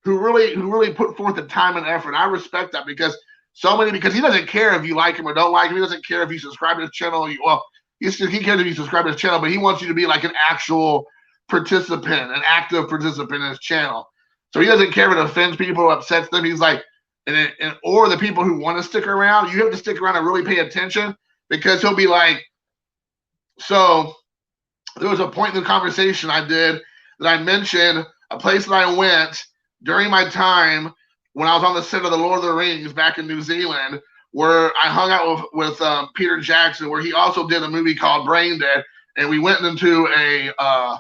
who really put forth the time and effort. I respect that because he doesn't care if you like him or don't like him. He doesn't care if you subscribe to his channel. He cares if you subscribe to his channel, but he wants you to be like an actual participant, an active participant in his channel. So he doesn't care if it offends people or upsets them. He's like, or the people who want to stick around, you have to stick around and really pay attention because he'll be like, so there was a point in the conversation I did that I mentioned a place that I went during my time when I was on the set of The Lord of the Rings back in New Zealand, where I hung out with Peter Jackson, where he also did a movie called Brain Dead, and we went into a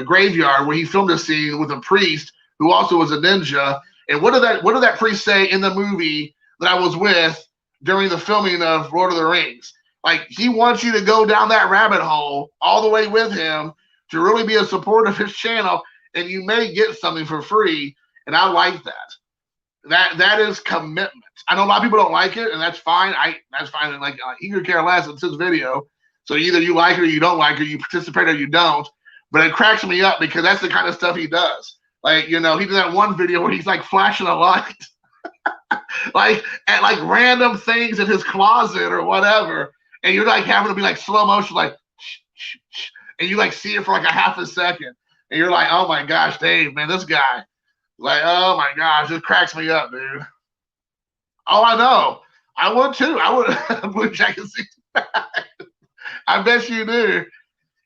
graveyard where he filmed a scene with a priest who also was a ninja. And what did that priest say in the movie that I was with during the filming of Lord of the Rings? Like, he wants you to go down that rabbit hole all the way with him to really be a supporter of his channel, and you may get something for free. And I like that. That is commitment. I know a lot of people don't like it, and that's fine. That's fine. And like he could care less. It's his video, so either you like it or you don't like it. You participate or you don't. But it cracks me up because that's the kind of stuff he does. Like, you know, he did that one video where he's like flashing a light, like at like random things in his closet or whatever, and you're like having to be like slow motion, like, and you like see it for like a half a second. And you're like, oh my gosh, Dave, man, this guy. Like, oh my gosh, it cracks me up, dude. Oh, I know. I would too. I would Blue Jacket 65. I bet you do.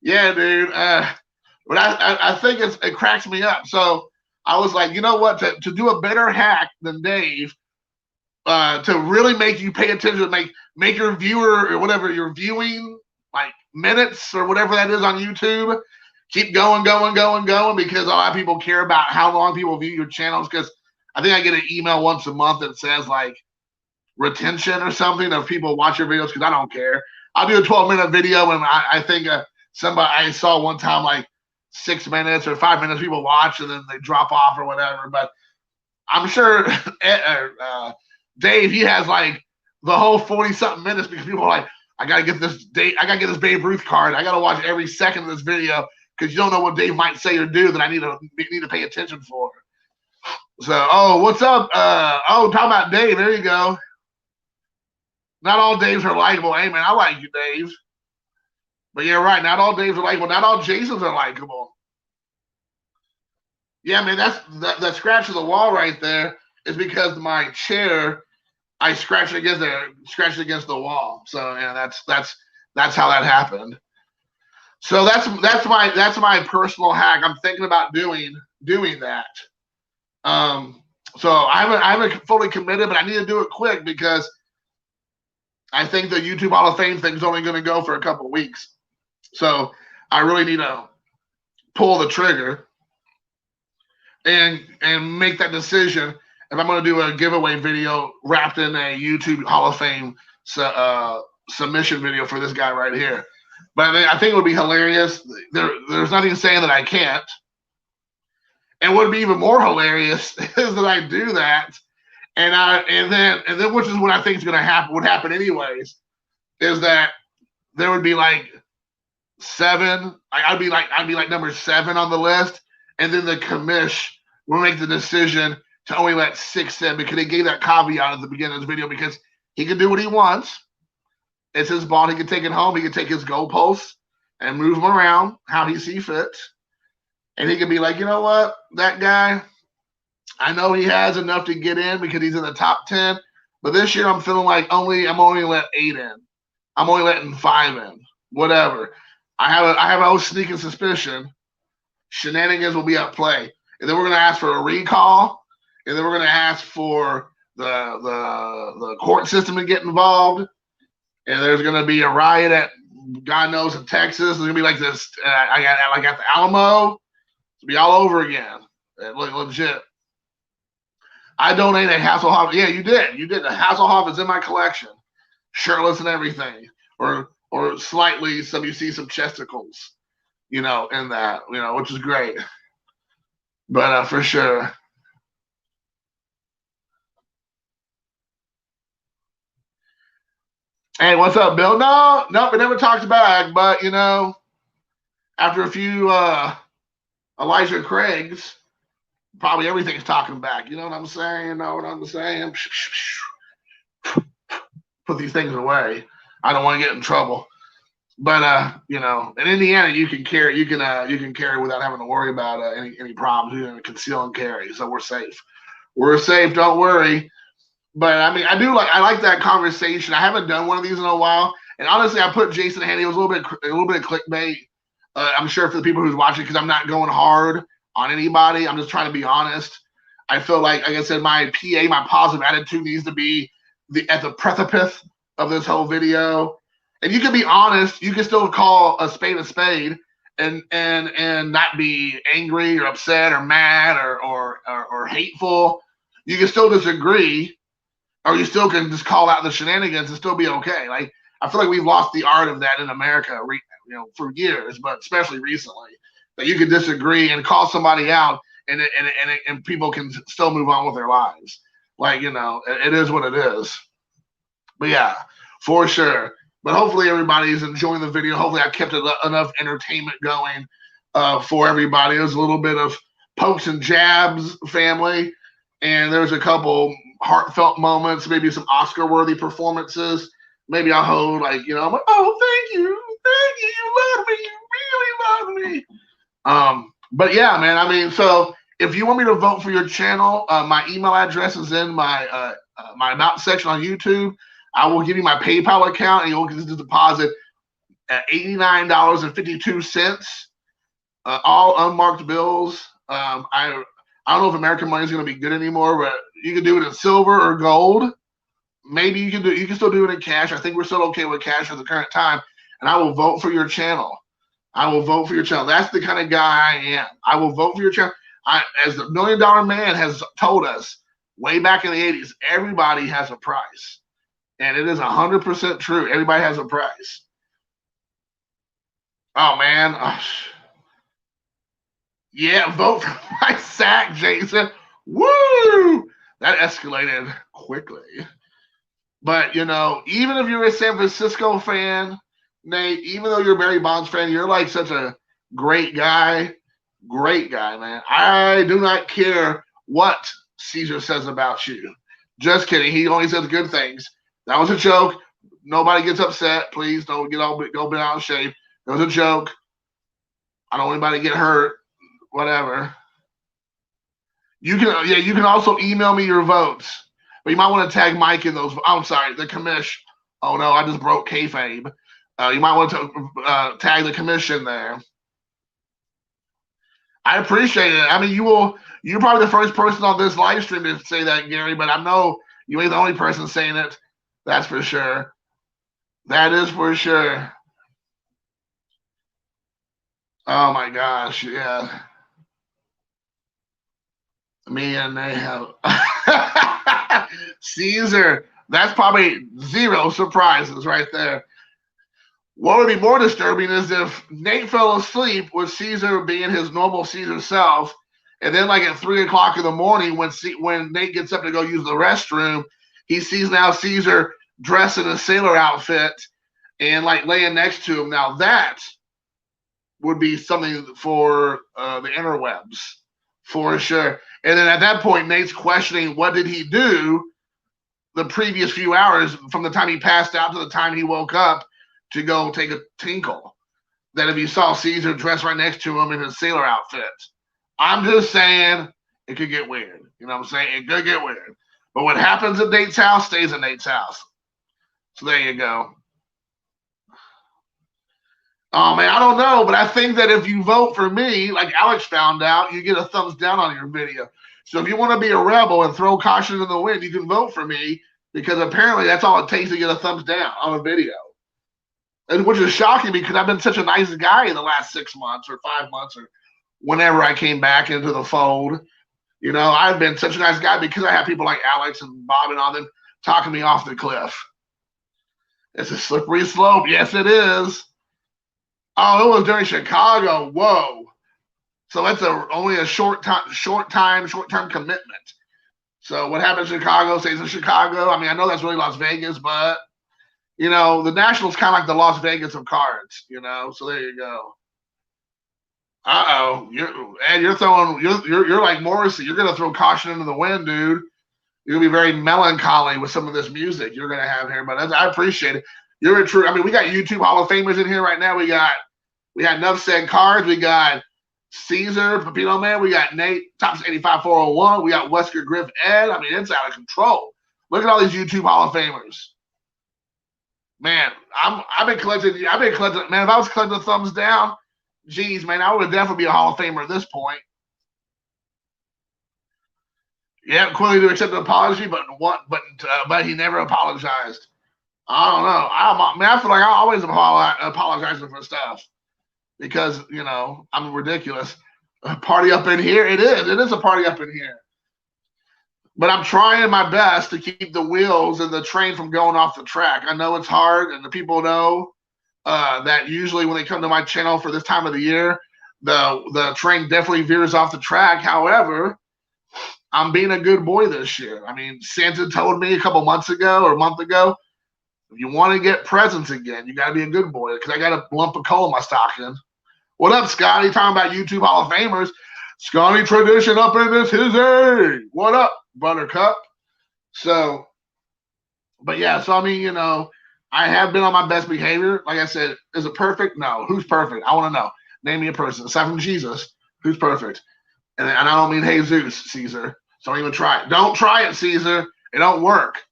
Yeah, dude. But I think it cracks me up. So I was like, you know what? To do a better hack than Dave, to really make you pay attention, make your viewer or whatever you're viewing, like minutes or whatever that is on YouTube, keep going because a lot of people care about how long people view your channels. Because I think I get an email once a month that says like retention or something of people watch your videos, because I don't care. I'll do a 12-minute video, and I think somebody I saw one time like 6 minutes or 5 minutes people watch and then they drop off or whatever. But I'm sure Dave, he has like the whole 40-something minutes because people are like, I gotta get this Babe Ruth card. I gotta watch every second of this video because you don't know what Dave might say or do that I need to pay attention for. So, oh, what's up? Talking about Dave. There you go. Not all Daves are likable. Hey, man, I like you, Dave. But you're right. Not all Daves are likable. Not all Jasons are likable. Yeah, man, that scratch of the wall right there is because my chair, I scratched it against the wall. So yeah, that's how that happened. So that's my personal hack. I'm thinking about doing that. So I haven't fully committed, but I need to do it quick because I think the YouTube Hall of Fame thing is only going to go for a couple of weeks. So I really need to pull the trigger and make that decision if I'm going to do a giveaway video wrapped in a YouTube Hall of Fame submission video for this guy right here. But I think it would be hilarious. There's nothing saying that I can't. And what would be even more hilarious is that I do that, and then which is what I think is going to happen. Would happen anyways, is that there would be like 7. I'd be like number 7 on the list, and then the commish will make the decision to only let 6 in because he gave that caveat at the beginning of this video because he can do what he wants. It's his ball. He can take it home. He can take his goalposts and move them around how he sees fit. And he can be like, you know what, that guy, I know he has enough to get in because he's in the top 10. But this year I'm feeling like I'm only let 8 in. I'm only letting 5 in. Whateve. I have a sneaking suspicion shenanigans will be at play. And then we're gonna ask for a recall, and then we're gonna ask for the court system to get involved. And there's gonna be a riot at God knows in Texas. There's gonna be like this like at the Alamo. It'll be all over again. Legit. I donated a Hasselhoff. Yeah, you did. You did. The Hasselhoff is in my collection, shirtless and everything, or slightly. You see some chesticles, in that, which is great. But for sure. Hey, what's up, Bill? No, we never talked back. But after a few Elijah Craigs, probably everything's talking back. You know what I'm saying? Put these things away. I don't want to get in trouble. But in Indiana, you can carry. You can carry without having to worry about any problems. You can conceal and carry, so we're safe. We're safe. Don't worry. But I mean, I like that conversation. I haven't done one of these in a while, and honestly, I put Jason Handy. It was a little bit of clickbait. I'm sure for the people who's watching, because I'm not going hard on anybody. I'm just trying to be honest. I feel like I said, my PA, my positive attitude needs to be at the precipice of this whole video. And you can be honest. You can still call a spade, and not be angry or upset or mad or hateful. You can still disagree, or you still can just call out the shenanigans and still be okay. Like, I feel like we've lost the art of that in America, for years, but especially recently, that you can disagree and call somebody out, and people can still move on with their lives. Like, it is what it is. But yeah, for sure. But hopefully everybody's enjoying the video. Hopefully I kept enough entertainment going for everybody. There's a little bit of pokes and jabs, family, and there's a couple heartfelt moments, maybe some Oscar-worthy performances. Maybe I'll hold I'm like, oh, thank you, you love me, you really love me. But yeah, man. I mean, so if you want me to vote for your channel, my email address is in my my about section on YouTube. I will give you my PayPal account, and you'll get the deposit at $89.52. All unmarked bills. I don't know if American money is going to be good anymore, but you can do it in silver or gold. Maybe you can still do it in cash. I think we're still okay with cash at the current time. And I will vote for your channel. I will vote for your channel. That's the kind of guy I am. I will vote for your channel. As the $1 Million Man has told us way back in the 80s, everybody has a price. And it is 100% true. Everybody has a price. Oh, man. Yeah, vote for my sack, Jason. Woo! That escalated quickly. But, even if you're a San Francisco fan, Nate, even though you're a Barry Bonds fan, you're like such a great guy, man. I do not care what Caesar says about you. Just kidding. He only says good things. That was a joke. Nobody gets upset. Please don't go bent out of shape. It was a joke. I don't want anybody to get hurt. Whatever. You can also email me your votes. But you might want to tag Mike in those. I'm sorry, the commish. Oh no, I just broke kayfabe. You might want to tag the commission there. I appreciate it. I mean, you will You're probably the first person on this live stream to say that, Gary, but I know you ain't the only person saying it. That's for sure. That is for sure. Oh my gosh, yeah. Me and they have Caesar. That's probably 0 surprises right there. What would be more disturbing is if Nate fell asleep with Caesar being his normal Caesar self, and then like at 3 o'clock in the morning when Nate gets up to go use the restroom, he sees now Caesar dressed in a sailor outfit and like laying next to him. Now that would be something for the interwebs for sure. And then at that point, Nate's questioning what did he do the previous few hours from the time he passed out to the time he woke up to go take a tinkle. That if you saw Caesar dressed right next to him in his sailor outfit. I'm just saying it could get weird. You know what I'm saying? It could get weird. But what happens at Nate's house stays at Nate's house. So there you go. Oh man, I don't know, but I think that if you vote for me, like Alex found out, you get a thumbs down on your video. So if you want to be a rebel and throw caution in the wind, you can vote for me because apparently that's all it takes to get a thumbs down on a video. And which is shocking because I've been such a nice guy in the last 6 months or 5 months or whenever I came back into the fold. You know, I've been such a nice guy because I have people like Alex and Bob and all them talking me off the cliff. It's a slippery slope. Yes, it is. Oh, it was during Chicago. Whoa. So that's only a short-term commitment. So what happened in Chicago stays in Chicago. I mean, I know that's really Las Vegas, but you know, the Nationals kind of like the Las Vegas of cards, you know. So there you go. You're throwing you're like Morrissey. You're gonna throw caution into the wind, dude. You're gonna be very melancholy with some of this music you're gonna have here, but I appreciate it. You're a true. I mean, we got YouTube Hall of Famers in here right now. We got Enough Said Cards. We got Caesar, Pepino Man. We got Nate, Tops 85 401. We got Wesker Griff Ed. I mean, it's out of control. Look at all these YouTube Hall of Famers. Man, I've been collecting. Man, if I was collecting thumbs down, geez, man, I would definitely be a Hall of Famer at this point. Yeah, Quilly to accept an apology, but he never apologized. I don't know. I feel like I always apologizing for stuff because you know I'm ridiculous. A party up in here, it is a party up in here. But I'm trying my best to keep the wheels and the train from going off the track. I know it's hard, and the people know that usually when they come to my channel for this time of the year, the train definitely veers off the track. However, I'm being a good boy this year. I mean, Santa told me a month ago, if you want to get presents again, you got to be a good boy because I got a lump of coal in my stocking. What up, Scotty? Talking about YouTube Hall of Famers. Scotty Tradition up in this hizzy. What up, Buttercup? So, but yeah, so I mean, you know, I have been on my best behavior. Like I said, is it perfect? No. Who's perfect? I want to know. Name me a person. Aside from Jesus, who's perfect? And I don't mean Jesus, Caesar. So don't even try it. Don't try it, Caesar. It don't work.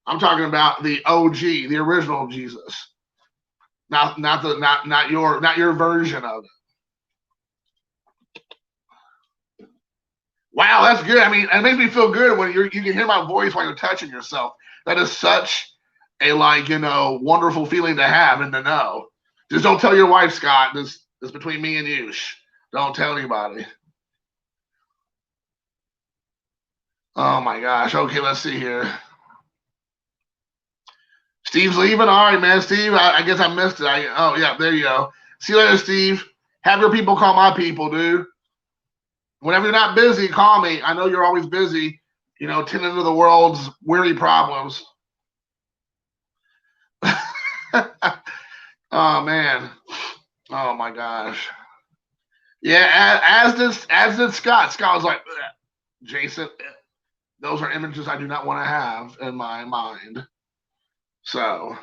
I'm talking about the OG, the original Jesus. Not your version of it. Wow, that's good. I mean, it makes me feel good when you can hear my voice while you're touching yourself. That is such a wonderful feeling to have and to know. Just don't tell your wife, Scott. This is between me and you. Shh. Don't tell anybody. Oh my gosh. Okay, let's see here. Steve's leaving. All right, man. Steve, I guess I missed it. Oh yeah, there you go. See you later, Steve. Have your people call my people, dude. Whenever you're not busy, call me. I know you're always busy, you know, tending to the world's weary problems. Oh man. Oh my gosh. Yeah, as did Scott. Scott was like, Jason, those are images I do not want to have in my mind. So,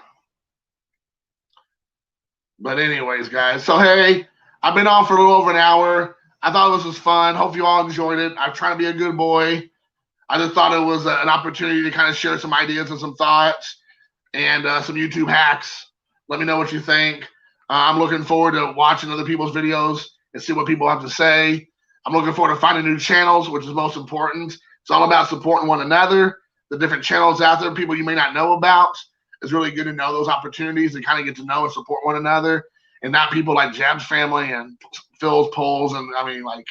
but anyways, guys. So hey, I've been on for a little over an hour. I thought this was fun. Hope you all enjoyed it. I'm trying to be a good boy. I just thought it was an opportunity to kind of share some ideas and some thoughts and some YouTube hacks. Let me know what you think. I'm looking forward to watching other people's videos and see what people have to say. I'm looking forward to finding new channels, which is most important. It's all about supporting one another. The different channels out there, people you may not know about. It's really good to know those opportunities and kind of get to know and support one another, and not people like Jab's family and Phil's polls. And I mean, like,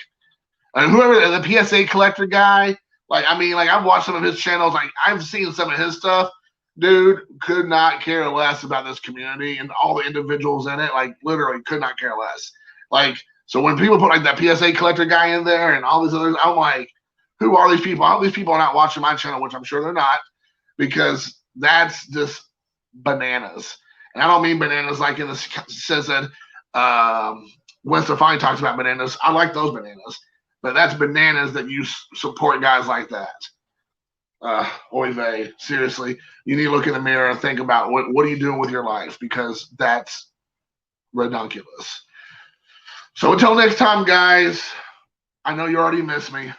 and whoever the PSA collector guy, like, I mean, like, I've watched some of his channels. Like, I've seen some of his stuff. Dude could not care less about this community and all the individuals in it. Like, literally could not care less. Like, so when people put like that PSA collector guy in there and all these others, I'm like, who are these people? All these people are not watching my channel, which I'm sure they're not, because that's just bananas. And I don't mean bananas like in the sense that Gwen Stefani talks about bananas. I like those bananas, but that's bananas that you support guys like that. Oy vey, seriously, you need to look in the mirror and think about what are you doing with your life, because that's redunculous. So until next time, guys, I know you already miss me.